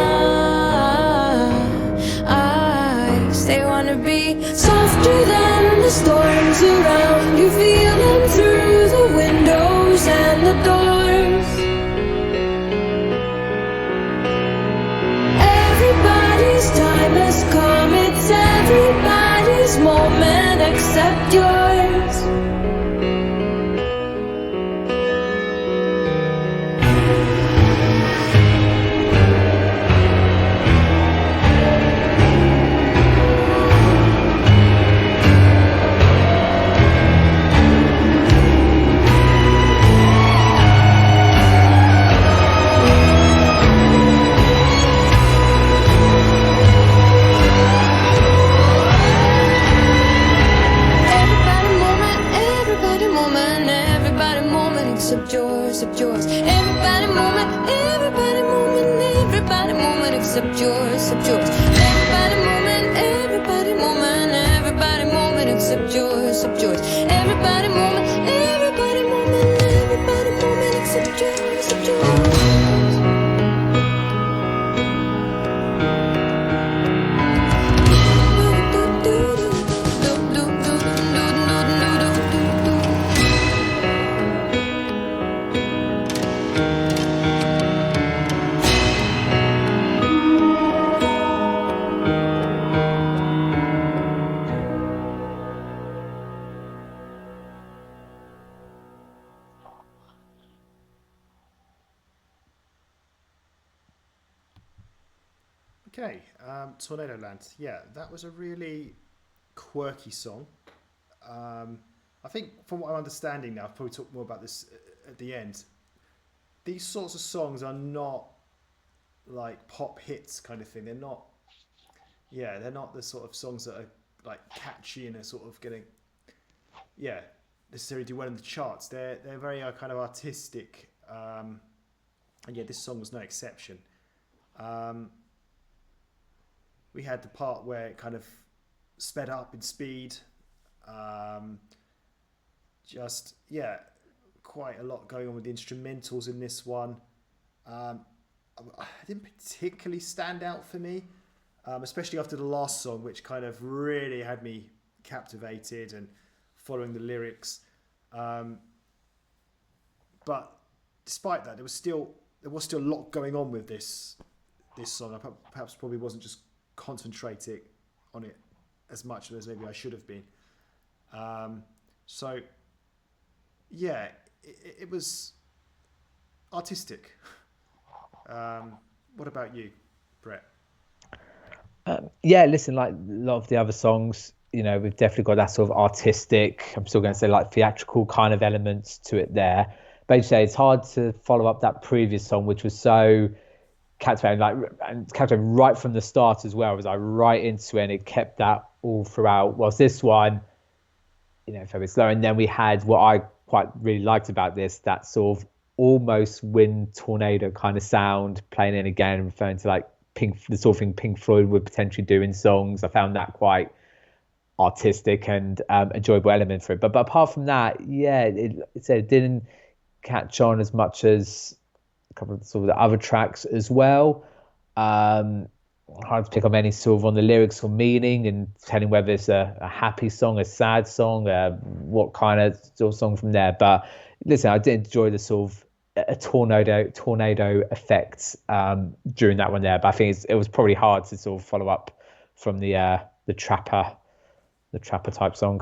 They wanna be softer than the storms around. You feel them through the windows and the doors. Everybody's time has come, it's everybody's moment except yours. except yours, except yours. Everybody moving, everybody moving, everybody moving except yours, except yours. Everybody moving, everybody moving, everybody moving except yours, except yours. Okay, Tornado Land. Yeah, that was a really quirky song. I think from what I'm understanding now, I'll probably talk more about this at the end. These sorts of songs are not like pop hits kind of thing. They're not, yeah, they're not the sort of songs that are like catchy and are sort of getting, yeah, necessarily do well in the charts. They're very kind of artistic. And yeah, this song was no exception. We had the part where it kind of sped up in speed. Just, yeah, quite a lot going on with the instrumentals in this one. It didn't particularly stand out for me, especially after the last song, which kind of really had me captivated and following the lyrics. But despite that, there was still a lot going on with this song. I perhaps probably wasn't just concentrating on it as much as maybe I should have been. So yeah, it was artistic. What about you, Brett? Yeah, listen, like a lot of the other songs, you know, we've definitely got that sort of artistic, I'm still going to say like theatrical kind of elements to it there. But as you say, it's hard to follow up that previous song, which was so captivating, and captivating right from the start as well. It was like right into it, and it kept that all throughout. Whilst this one, you know, very slow. And then we had what I quite really liked about this, that sort of almost wind tornado kind of sound playing in again, referring to like the sort of thing Pink Floyd would potentially do in songs. I found that quite artistic and enjoyable element for it. But apart from that, yeah, it didn't catch on as much as a couple of sort of the other tracks as well. Hard to pick up any sort of on the lyrics or meaning and telling whether it's a happy song, a sad song, what kind of sort of song from there. But listen, I did enjoy the sort of a tornado effects during that one there. But I think it was probably hard to sort of follow up from the trapper type song.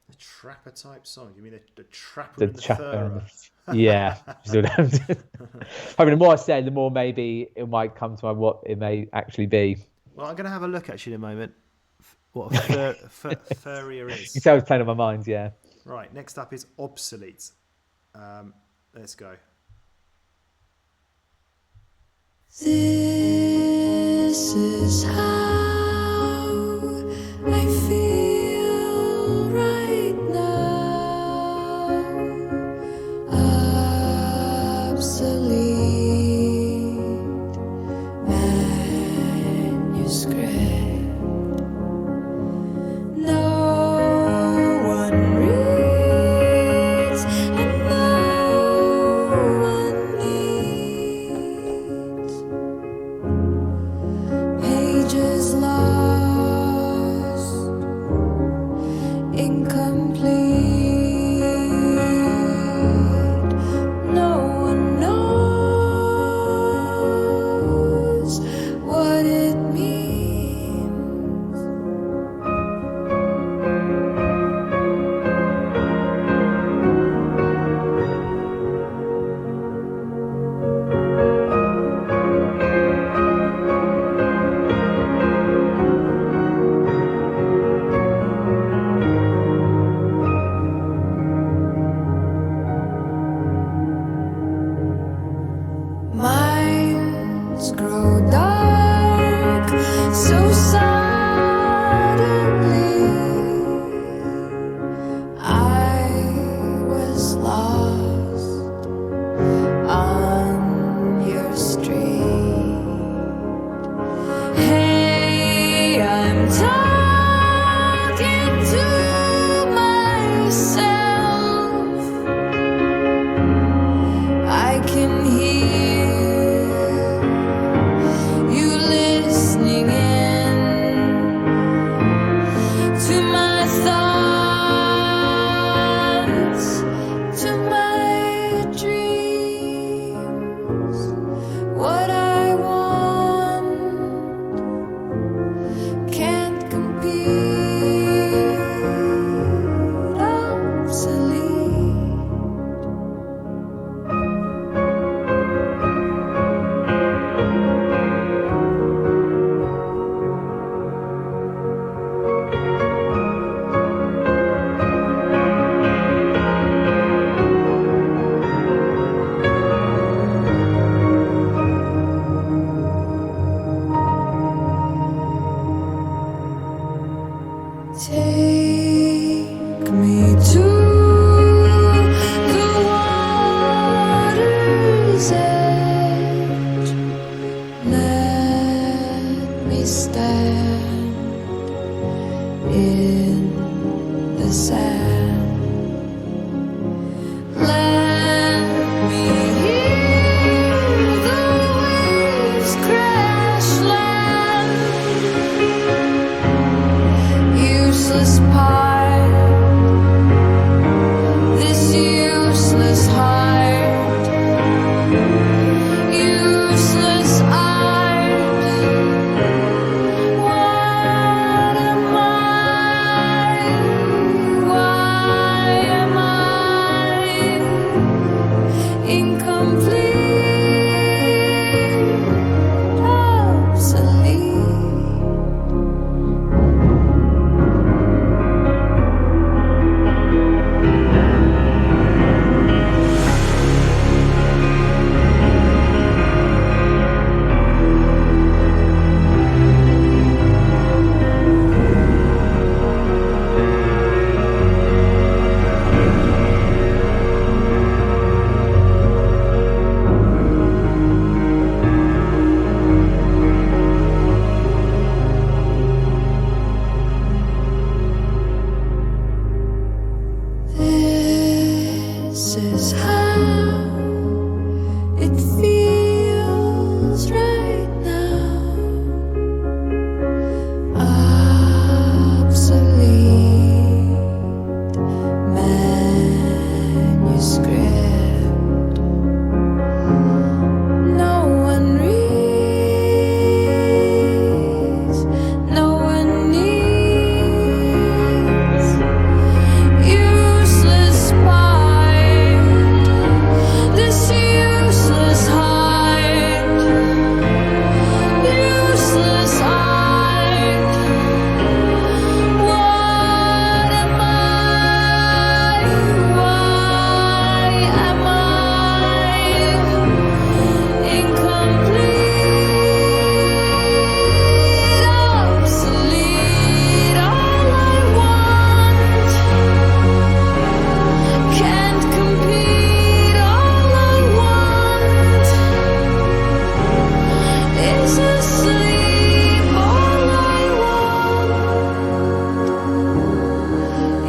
The trapper type song? You mean the trapper and the furrer? Yeah. I mean, the more I say, the more maybe it might come to mind what it may actually be. Well, I'm going to have a look actually in a moment what a furrier is. You can tell it's playing on my mind, yeah. Right, next up is Obsolete. Let's go. This is how I feel right now. Obsolete manuscript. No one reads and no one needs. Pages lost, incomplete. No one knows what it means. the sand. Let me hear the waves crash land. Useless part, this useless heart, useless art. What am I? Why am I incomplete, obsolete? This is how it feels right now. Obsolete manuscript. No one reads, no one needs. Useless part, this useless heart, useless art. What am I? Why am I incomplete, obsolete? All I want can't compete. All I want is asleep. All I want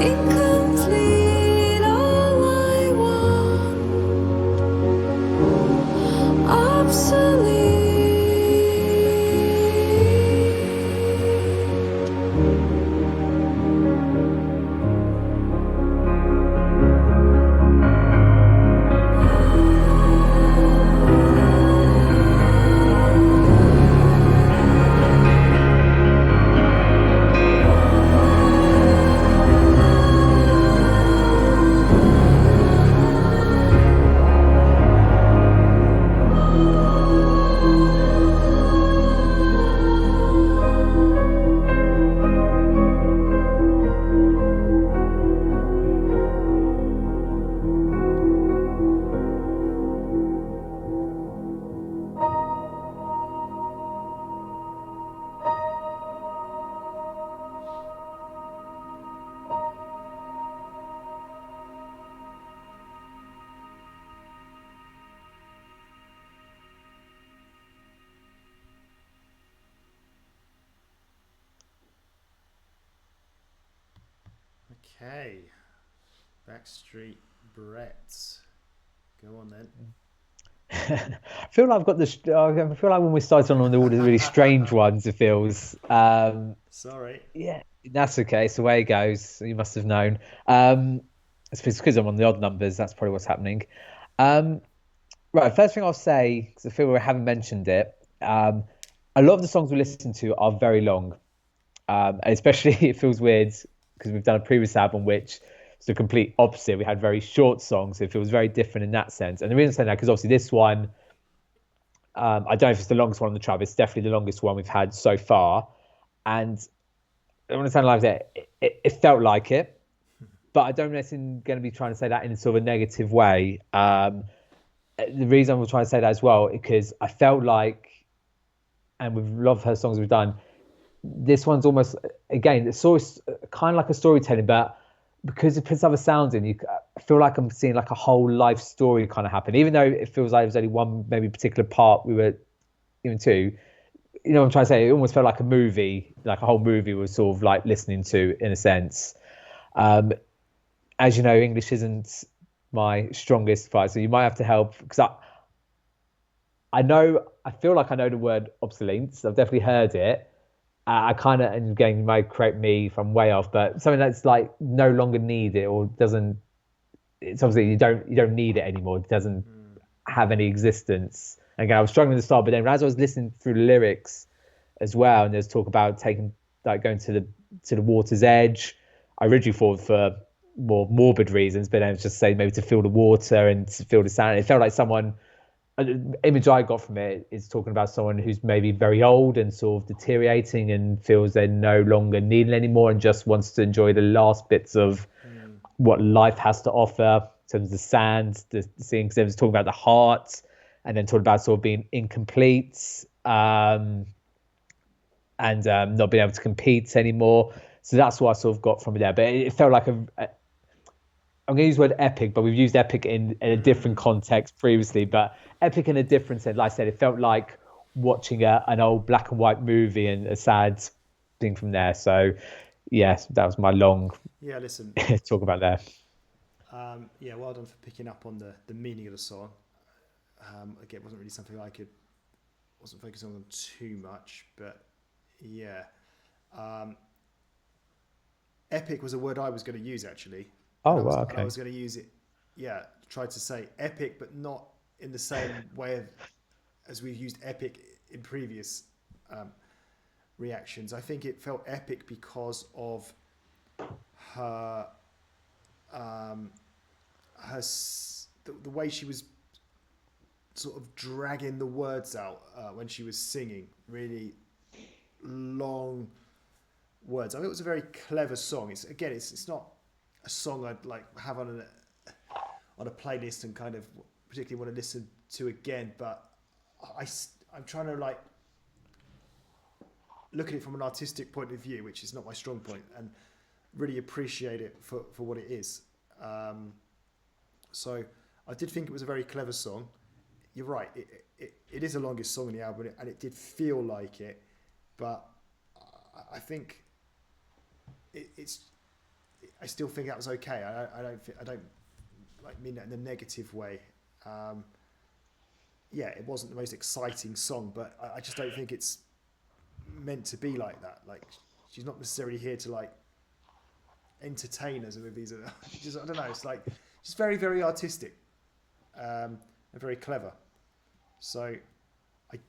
incomplete. All I want obsolete. Okay. Backstreet Brett. Go on then. I feel like I've got this. I feel like when we started on all the really strange ones, it feels. Sorry. Yeah, that's okay. It's the way it goes. You must have known. It's because I'm on the odd numbers. That's probably what's happening. Right. First thing I'll say, because I feel we haven't mentioned it. A lot of the songs we listen to are very long. And especially it feels weird because we've done a previous album which is the complete opposite. We had very short songs. So it feels very different in that sense. And the reason I say that because obviously this one, I don't know if it's the longest one on the track. It's definitely the longest one we've had so far. And I want to sound like that. It felt like it, but I don't know if I'm going to be trying to say that in sort of a negative way. The reason I'm trying to say that as well, because I felt like, and with a lot of her songs we've done, this one's almost, again, it's sort of kind of like a storytelling, but because it puts other sounds in, I feel like I'm seeing like a whole life story kind of happen, even though it feels like there's only one maybe particular part we were even two. You know what I'm trying to say? It almost felt like a movie, like a whole movie was sort of like listening to in a sense. As you know, English isn't my strongest part, so you might have to help, because I feel like I know the word obsolete. So I've definitely heard it. I kind of, and again, you might correct me if I'm way off, but something that's like no longer needed or doesn't. It's obviously you don't need it anymore. It doesn't have any existence. And again, I was struggling to start, but then as I was listening through the lyrics as well, and there's talk about going to the water's edge. I originally thought for more morbid reasons, but then it was just saying maybe to feel the water and to feel the sound. It felt like someone. An image I got from it is talking about someone who's maybe very old and sort of deteriorating and feels they're no longer needed anymore and just wants to enjoy the last bits of what life has to offer in terms of the sand, the seeing. Because it was talking about the heart, and then talking about sort of being incomplete and not being able to compete anymore. So that's what I sort of got from there. But it felt like I'm going to use the word epic, but we've used epic in a different context previously. But epic in a different sense, like I said, it felt like watching an old black and white movie and a sad thing from there. So, yes, that was my long talk about there. Well done for picking up on the meaning of the song. Again, it wasn't really something wasn't focusing on too much, but yeah. Epic was a word I was going to use, actually. Oh, wow, okay. I was going to use it, tried to say epic, but not in the same way as we've used epic in previous reactions. I think it felt epic because of her, the way she was sort of dragging the words out when she was singing, really long words. I think it was a very clever song. It's not a song I'd like have on a playlist and kind of particularly want to listen to again, but I'm trying to like look at it from an artistic point of view, which is not my strong point, and really appreciate it for what it is. So I did think it was a very clever song. You're right, it is the longest song in the album, and it did feel like it, but I think I still think that was okay. I don't like mean that in a negative way. It wasn't the most exciting song, but I just don't think it's meant to be like that. Like, she's not necessarily here to like entertain us with these. I don't know. It's like just very, very artistic and very clever. So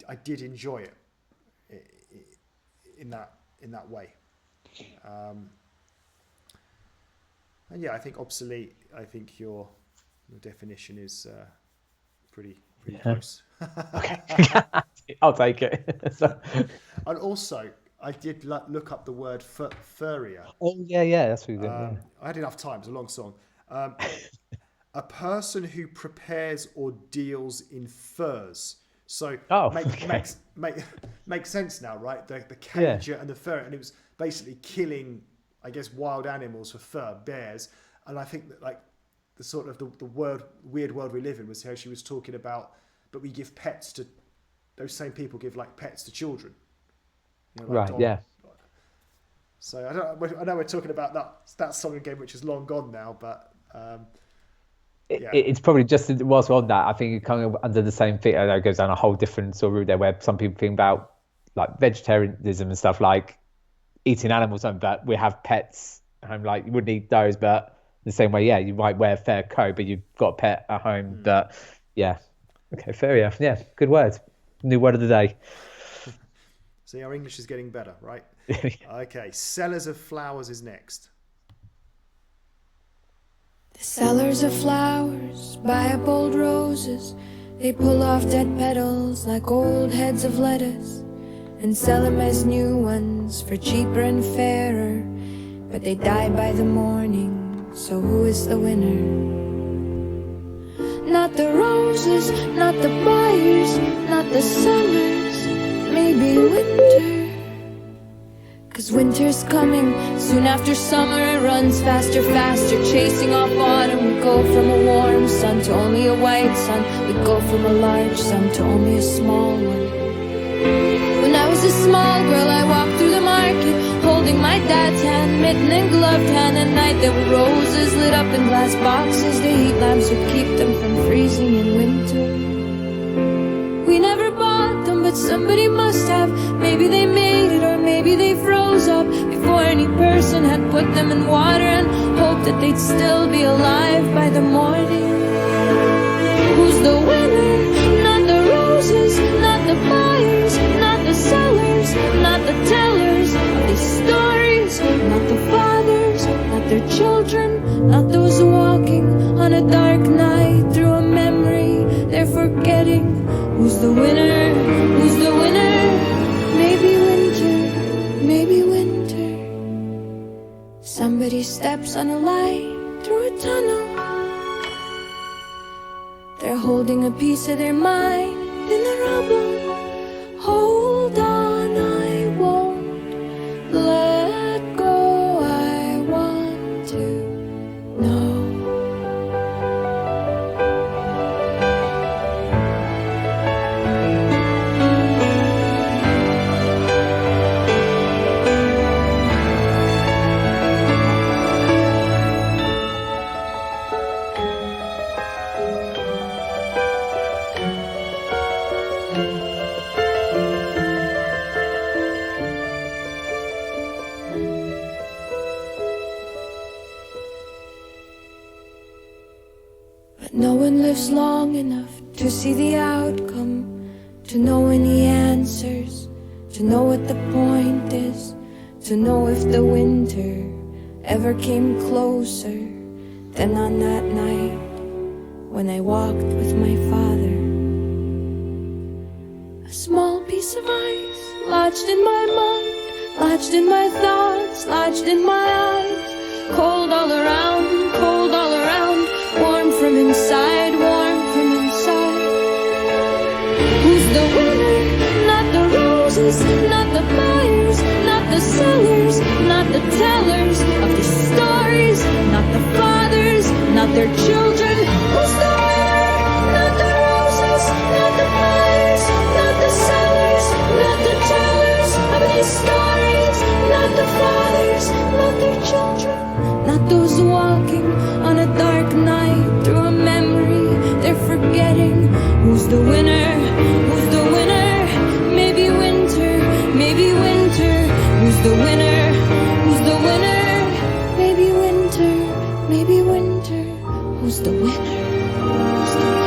I did enjoy it in that way. And yeah, I think obsolete. I think your definition is pretty close. Okay, I'll take it. And also, I did look up the word furrier. Oh yeah, that's what we did. I had enough time. It's a long song. A person who prepares or deals in furs. So makes sense now, right? The cager and the fur, and it was basically killing, I guess, wild animals for fur, bears. And I think that like the sort of the weird world we live in was how she was talking about, but we give pets to those same people give like pets to children. You know, like right. dog. Yeah. So I know we're talking about that song again, which is long gone now, but. It's probably just whilst we're on that, I think it kind of under the same thing. I know it goes down a whole different sort of route there, where some people think about like vegetarianism and stuff, like eating animals, but we have pets at home. Like you wouldn't eat those, but the same way, you might wear a fair coat, but you've got a pet at home. But okay, fair enough. Yeah, good word. New word of the day. See, our English is getting better, right? Okay, Sellers of Flowers is next. The sellers of flowers buy up old roses. They pull off dead petals like old heads of lettuce and sell them as new ones for cheaper and fairer. But they die by the morning, so who is the winner? Not the roses, not the buyers, not the sellers, maybe winter. 'Cause winter's coming, soon after summer it runs faster, faster, chasing off autumn. We go from a warm sun to only a white sun. We go from a large sun to only a small one. When I was a small girl I walked through the market, holding holding my dad's hand, mitten and gloved hand. At night there were roses lit up in glass boxes. The heat lamps would keep them from freezing in winter. We never bought them, but somebody must have. Maybe they made it, or maybe they froze up before any person had put them in water and hoped that they'd still be alive by the morning. Who's the winner? Not the roses, not the buyers, not the sellers, not the tellers of these stories, not the fathers, not their children, not those walking on a dark night through a memory they're forgetting. Who's the winner? Who's the winner? Maybe winter, maybe winter. Somebody steps on a light through a tunnel. They're holding a piece of their mind in the rubble. Hold on, I won't let go. I want to know. But no one lives long enough to see the outcome, to know any answers, to know what the point is, to know if the winter ever came closer than on that night when I walked with my father. A small piece of ice lodged in my mind, lodged in my thoughts, lodged in my eyes. Cold all around, warm from inside, warm from inside. Who's the winner? Not the roses, not the buyers, not the sellers, not the tellers of the stories, not the fathers, not their children. Who's the winner? Not the roses, not the buyers, not the sellers, not the tellers of these stories, not the fathers, not their children, not those walking on a dark night through a memory they're forgetting. Who's the winner? Who's the winner? Maybe winter, maybe winter. Who's the winner? Who's the winner? Maybe winter, maybe winter. Who's the winner? Who's the winner?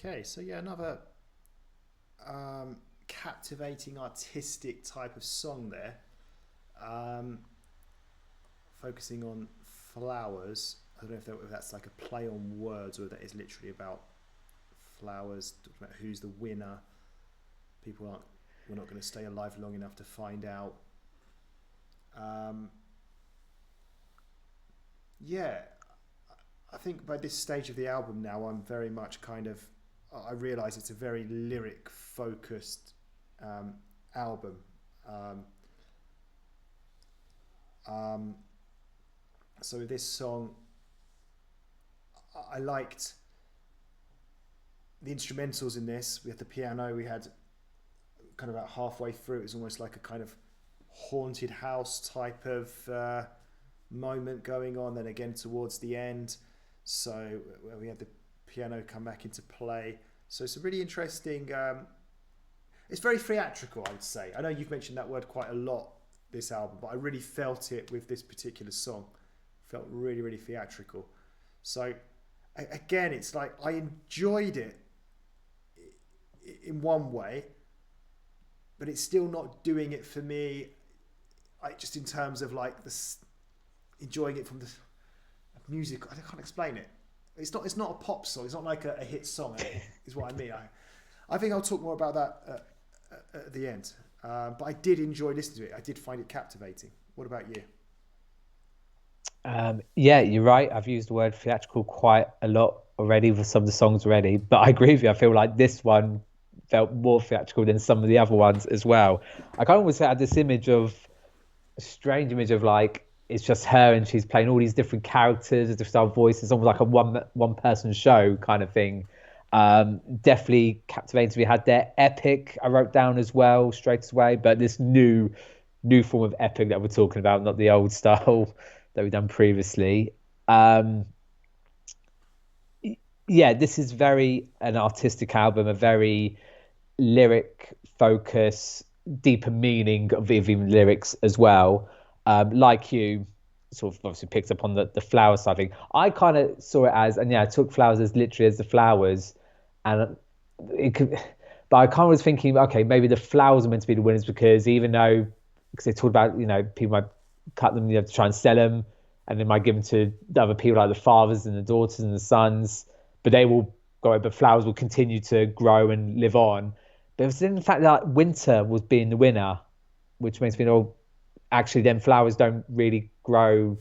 Okay, so yeah, another captivating artistic type of song there, focusing on flowers. I don't know if that's like a play on words or that is literally about flowers, talking about who's the winner. We're not going to stay alive long enough to find out. Yeah, I think by this stage of the album now, I'm very much I realise it's a very lyric focused album. So with this song, I liked the instrumentals in this. We had the piano, we had kind of about halfway through, it was almost like a kind of haunted house type of moment going on, then again towards the end. So we had the piano come back into play. So it's a really interesting, it's very theatrical, I would say. I know you've mentioned that word quite a lot, this album, but I really felt it with this particular song. Felt really, really theatrical. So again, it's like I enjoyed it in one way, but it's still not doing it for me. Just in terms of like enjoying it from the music, I can't explain it. It's not a pop song. It's not like a hit song. Is what I mean. I think I'll talk more about that at the end. But I did enjoy listening to it. I did find it captivating. What about you? Yeah, you're right. I've used the word theatrical quite a lot already with some of the songs already, but I agree with you. I feel like this one felt more theatrical than some of the other ones as well. I kind of always had this image of a strange image of like it's just her and she's playing all these different characters, different style voices, almost like a one person show kind of thing. Definitely captivating. We had their epic. I wrote down as well straight away, but this new form of epic that we're talking about, not the old style that we've done previously. Um, yeah, this is very an artistic album, a very lyric focus, deeper meaning of even lyrics as well. Like you, sort of obviously picked up on the flower side thing. I kind of saw it as, and yeah, I took flowers as literally as the flowers, and it could, but I kind of was thinking, okay, maybe the flowers are meant to be the winners because even though, because they talked about, people might cut them, to try and sell them, and they might give them to the other people like the fathers and the daughters and the sons, but they will go, but flowers will continue to grow and live on. But it was in the fact that winter was being the winner, which makes me know actually then flowers don't really grow.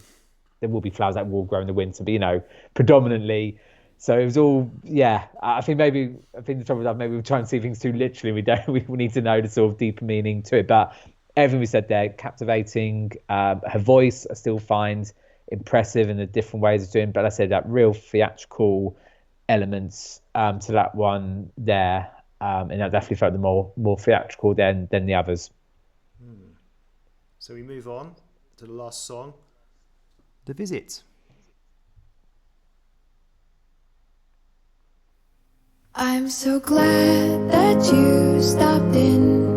There will be flowers that will grow in the winter, but predominantly. So it was all, yeah. I think the trouble is that maybe we try and see things too literally. We don't. We need to know the sort of deeper meaning to it. But everything we said there, captivating. Her voice, I still find impressive in the different ways of doing. But I said that real theatrical elements to that one there, and I definitely felt the more theatrical than the others. So we move on to the last song, The Visit. I'm so glad that you stopped in,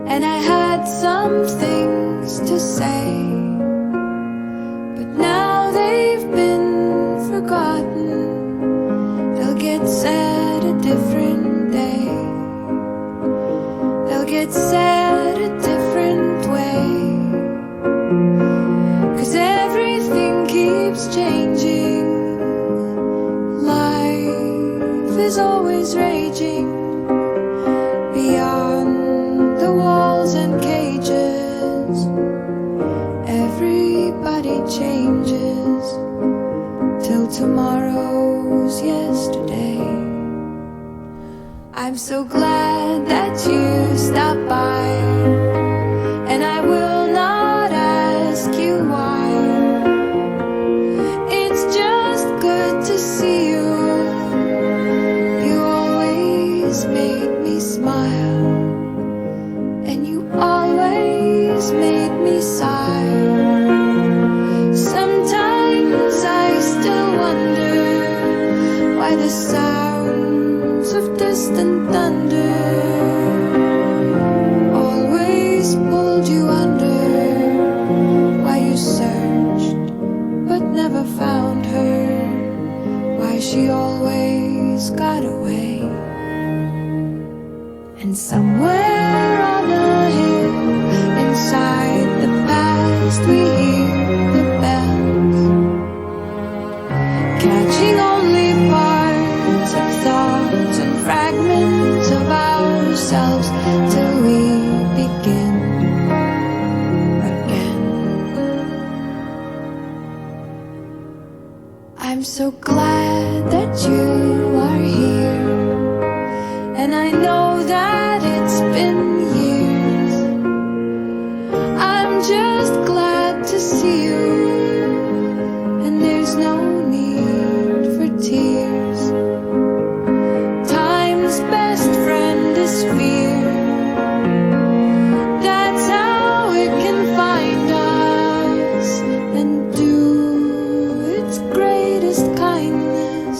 and I had some things to say, but now they've been forgotten. They'll get said a different day. They'll get said a different way, 'cause everything keeps changing. Life is always raging beyond the walls and cages. Everybody changes till tomorrow's yesterday. I'm so glad that you stopped by, and I will not ask you why. It's just good to see you. You always made me smile, and you always made me sigh. Sometimes I still wonder why the sounds of distant thunder always pulled you under, why you searched but never found her, why she always got away. And somewhere on a hill inside the past we hear the bells, catching only parts of thoughts and fragments of ourselves till we begin again. I'm so glad that you are here, and I know that it's been years. I'm just glad to see you, and there's no need for tears. Time's best friend is fear. That's how it can find us and do its greatest kindness,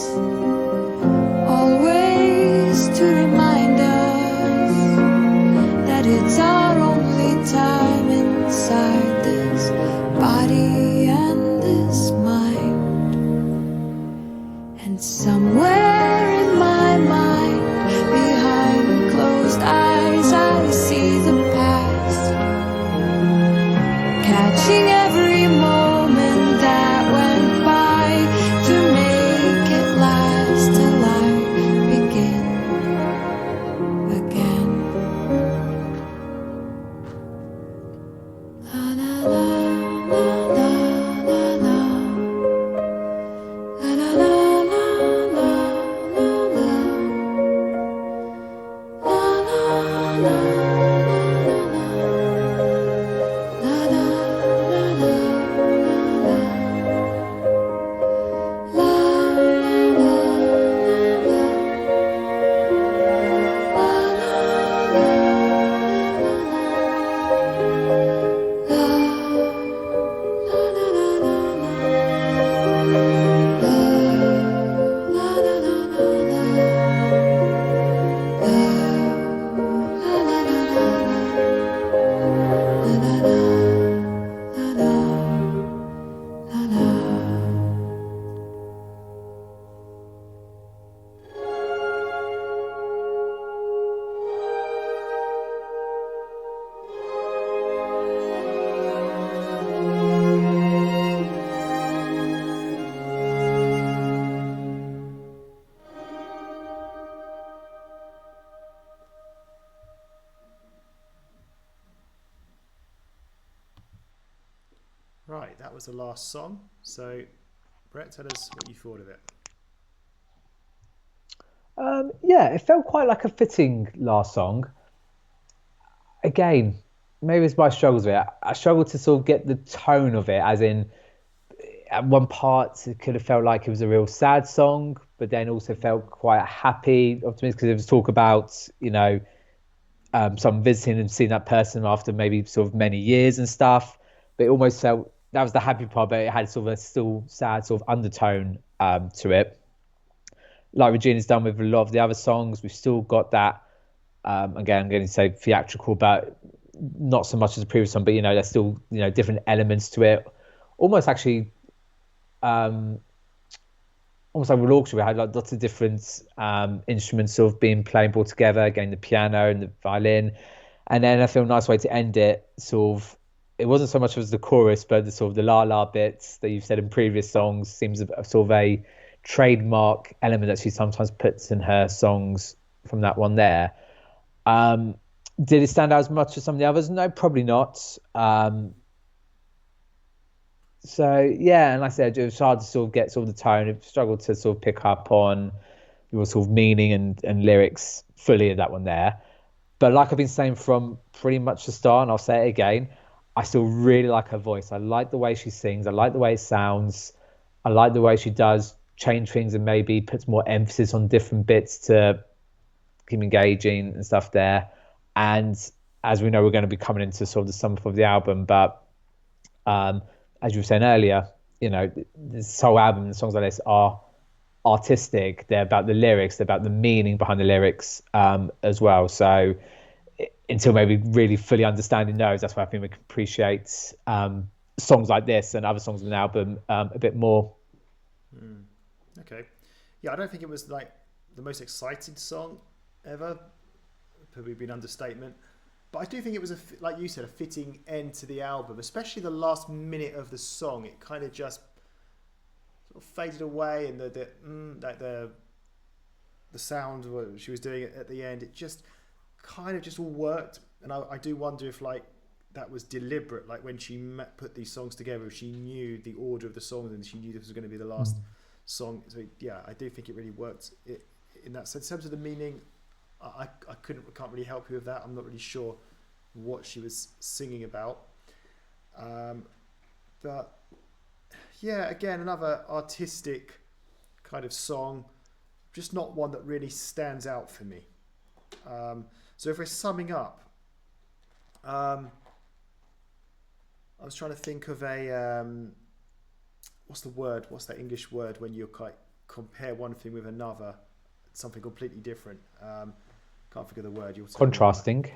always to remind us that it's our only time inside this body and this mind. And somewhere in my mind, behind closed eyes, I see the past, catching every moment that went by to make it last till I begin again. La la la la la. was the last song. So, Brett, tell us what you thought of it. Yeah, it felt quite like a fitting last song. Again, maybe it's my struggles with it. I struggled to sort of get the tone of it, as in at one part it could have felt like it was a real sad song, but then also felt quite happy, optimistic, because it was talk about, someone visiting and seeing that person after maybe sort of many years and stuff. But it almost felt that was the happy part, but it had sort of a still sad sort of undertone to it. Like Regina's done with a lot of the other songs, we've still got that. Again, I'm going to say theatrical, but not so much as the previous one. But there's still different elements to it. Almost actually, almost like with orchestra, we had like lots of different instruments sort of being played all together. Again, the piano and the violin, and then I feel a nice way to end it. Sort of, it wasn't so much as the chorus, but the sort of the la la bits that you've said in previous songs seems a sort of a trademark element that she sometimes puts in her songs from that one there. Did it stand out as much as some of the others? No, probably not. So yeah, and like I said, it was hard to sort of get sort of the tone. I struggled to sort of pick up on your sort of meaning and lyrics fully in that one there. But like I've been saying from pretty much the start, and I'll say it again, I still really like her voice. I like the way she sings. I like the way it sounds. I like the way she does change things and maybe puts more emphasis on different bits to keep engaging and stuff there. And as we know, we're going to be coming into sort of the summer of the album, but as you were saying earlier, this whole album, the songs like this are artistic. They're about the lyrics, they're about the meaning behind the lyrics as well. So until maybe really fully understanding those, that's why I think we can appreciate songs like this and other songs on the album a bit more. Okay. Yeah, I don't think it was like the most exciting song ever. Probably be an understatement. But I do think it was, like you said, a fitting end to the album, especially the last minute of the song. It kind of just sort of faded away, and the sound she was doing at the end, it just kind of just all worked. And I do wonder if like that was deliberate, like when she put these songs together, she knew the order of the songs and she knew this was going to be the last song. So yeah, I do think it really worked in that sense. In terms of the meaning, I can't really help you with that. I'm not really sure what she was singing about. But yeah, again, another artistic kind of song, just not one that really stands out for me. So if we're summing up, I was trying to think of a what's that English word when you compare one thing with another, something completely different. Can't think of the word. Contrasting.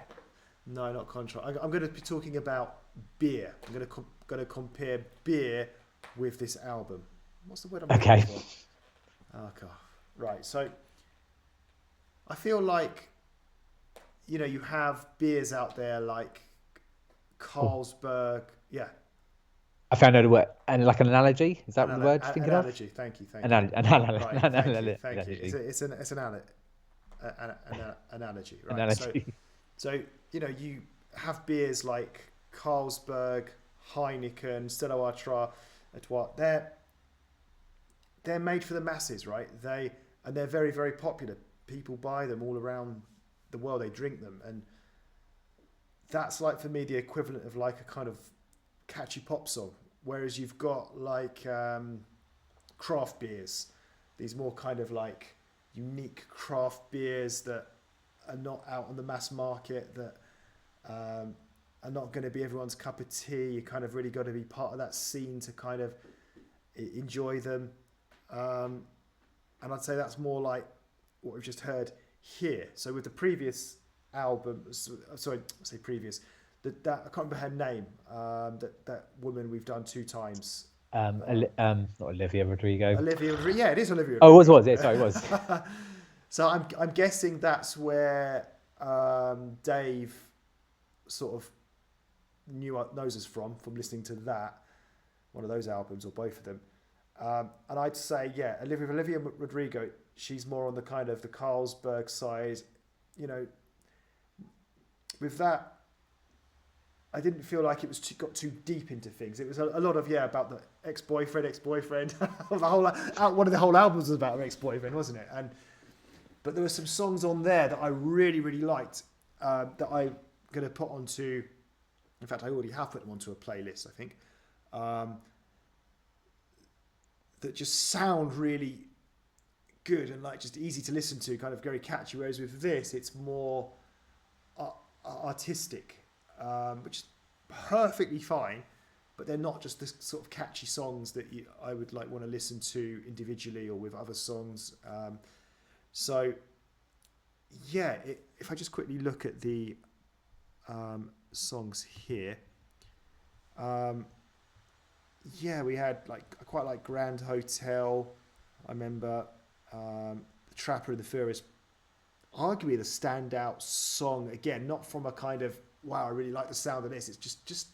No, not contrast. I'm going to be talking about beer. I'm going to compare beer with this album. What's the word I'm looking for? Oh god. Right. So I feel like you have beers out there like Carlsberg. Yeah. I found out a word, and like an analogy. Is that the word you're thinking analogy. of? Thank you. Analogy. Thank you. It's an analogy. Right. Analogy. So you have beers like Carlsberg, Heineken, Stella Artois. They're made for the masses, right? They're very, very popular. People buy them all around the world. They drink them, and that's like for me the equivalent of like a kind of catchy pop song. Whereas you've got like craft beers, these more kind of like unique craft beers that are not out on the mass market, that are not going to be everyone's cup of tea. You kind of really got to be part of that scene to kind of enjoy them. And I'd say that's more like what we've just heard here. So with the previous album, I can't remember her name. That woman we've done 2 times. Not Olivia Rodrigo. Yeah, it is Olivia Rodrigo. Oh, it was. Yeah, sorry, it was. So I'm guessing that's where Dave sort of knows us from listening to that, one of those albums or both of them. And I'd say, yeah, Olivia Rodrigo, she's more on the kind of the Carlsberg side, with that I didn't feel like it was got too deep into things. It was a lot of about the ex-boyfriend. The whole one of the whole albums was about her ex-boyfriend, wasn't it? But there were some songs on there that I really really liked that I'm going to put onto. In fact, I already have put them onto a playlist. I think that just sound really good and like just easy to listen to, kind of very catchy. Whereas with this, it's more artistic. Which is perfectly fine, but they're not just the sort of catchy songs that I would like want to listen to individually or with other songs. So yeah, if I just quickly look at the songs here, we had I quite like Grand Hotel. I remember The Trapper and the Furious, arguably the standout song. Again, not from a kind of wow, I really like the sound of this. It's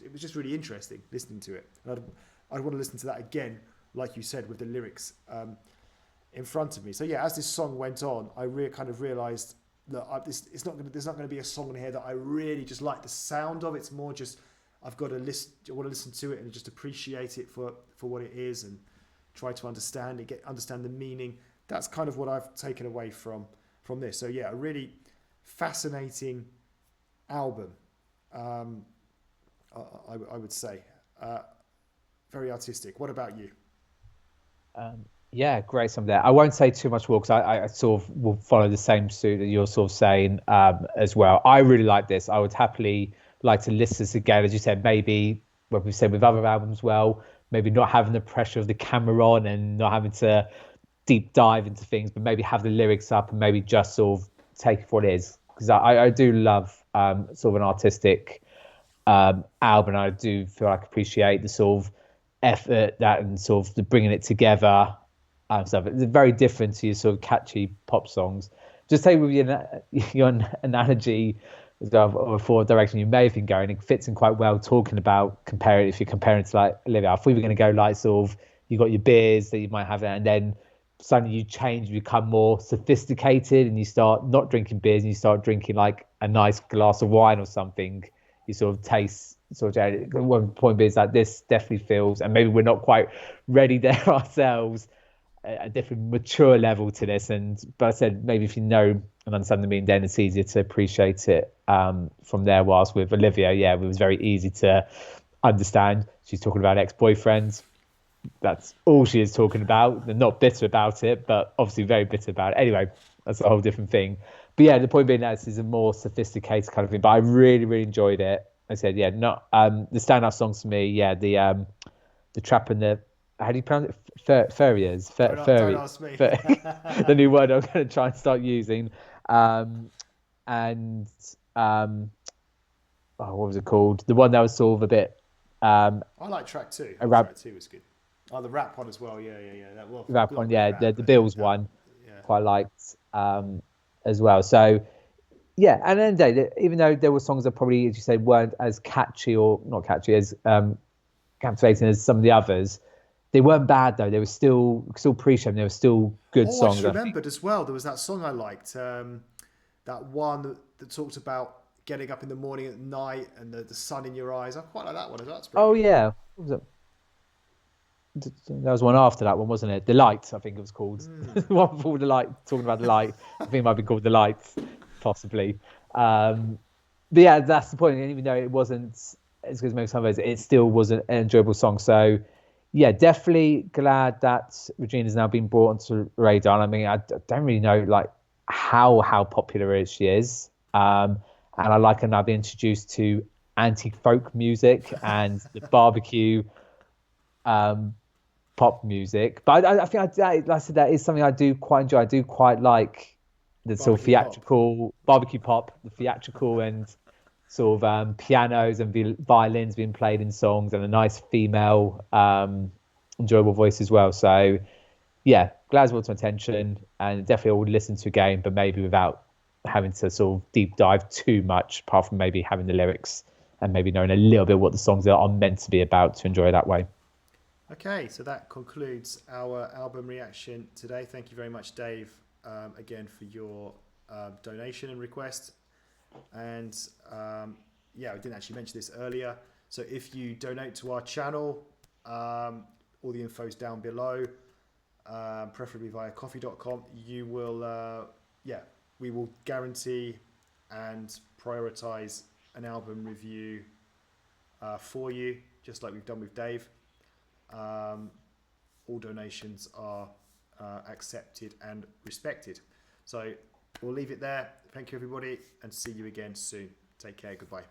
it was just really interesting listening to it. And I'd want to listen to that again, like you said, with the lyrics in front of me. So yeah, as this song went on, I kind of realised that there's not going to be a song in here that I really just like the sound of. It's more just I want to listen to it and just appreciate it for what it is and try to understand it, understand the meaning. That's kind of what I've taken away from this. So yeah, a really fascinating album. I would say very artistic. What about you? Yeah, great song there. I won't say too much more because I sort of will follow the same suit that you're sort of saying as well. I really like this. I would happily like to listen to this again, as you said, maybe what we've said with other albums, well, maybe not having the pressure of the camera on and not having to deep dive into things, but maybe have the lyrics up and maybe just sort of take it for what it is. Because I do love sort of an artistic album. I do feel like I appreciate the sort of effort that and sort of the bringing it together and stuff. It's very different to your sort of catchy pop songs. Just say with your analogy of a forward direction you may have been going, it fits in quite well talking about if you're comparing it to like Olivia. I thought we were going to go like sort of you got your beers that you might have there and then suddenly you change, you become more sophisticated and you start not drinking beers and you start drinking like a nice glass of wine or something. You sort of taste one point is that this definitely feels, and maybe we're not quite ready there ourselves, a different mature level to this. But I said maybe if you know and understand the meaning, then it's easier to appreciate it from there. Whilst with Olivia, it was very easy to understand. She's talking about ex-boyfriends. That's all she is talking about. They're not bitter about it, but obviously very bitter about it. Anyway, that's a whole different thing. But yeah, the point being that this is a more sophisticated kind of thing. But I really, really enjoyed it. I said, not the standout songs for me. Yeah, the Trap and the how do you pronounce it? Furriers. Don't ask me. The new word I'm going to try and start using. And what was it called? The one that was sort of a bit. I like track 2. Track 2 was good. Oh, the rap one as well. Yeah. That rap one, the Bills one, quite liked as well. So, yeah, and then even though there were songs that probably, as you said, weren't as catchy or not catchy as captivating as some of the others, they weren't bad though. They were still appreciate them. They were still good songs. I just remembered as well. There was that song I liked, that one that talked about getting up in the morning at night and the sun in your eyes. I quite like that one as well. Yeah, what was it? There was one after that one, wasn't it? The Light, I think it was called. One before The Light, talking about The Light. I think it might be called The Light, possibly. But yeah, that's the point. And even though it wasn't as good as maybe some of those, it still was an enjoyable song. So yeah, definitely glad that Regina's now been brought onto the radar. I mean, I don't really know like how popular she is. And I like her now being introduced to anti-folk music and the barbecue pop music. But I think like I said, that is something I do quite enjoy. I do quite like the sort of theatrical barbecue pop, the theatrical and sort of pianos and violins being played in songs and a nice female enjoyable voice as well. So yeah, glad it's brought to attention and definitely I would listen to again, but maybe without having to sort of deep dive too much, apart from maybe having the lyrics and maybe knowing a little bit what the songs are meant to be about to enjoy it that way. Okay, so that concludes our album reaction today. Thank you very much, Dave, again for your donation and request. And yeah, I didn't actually mention this earlier. So if you donate to our channel, all the info's down below, preferably via coffee.com. You will, we will guarantee and prioritize an album review for you, just like we've done with Dave. All donations are accepted and respected. So we'll leave it there. Thank you, everybody, and see you again soon. Take care. Goodbye.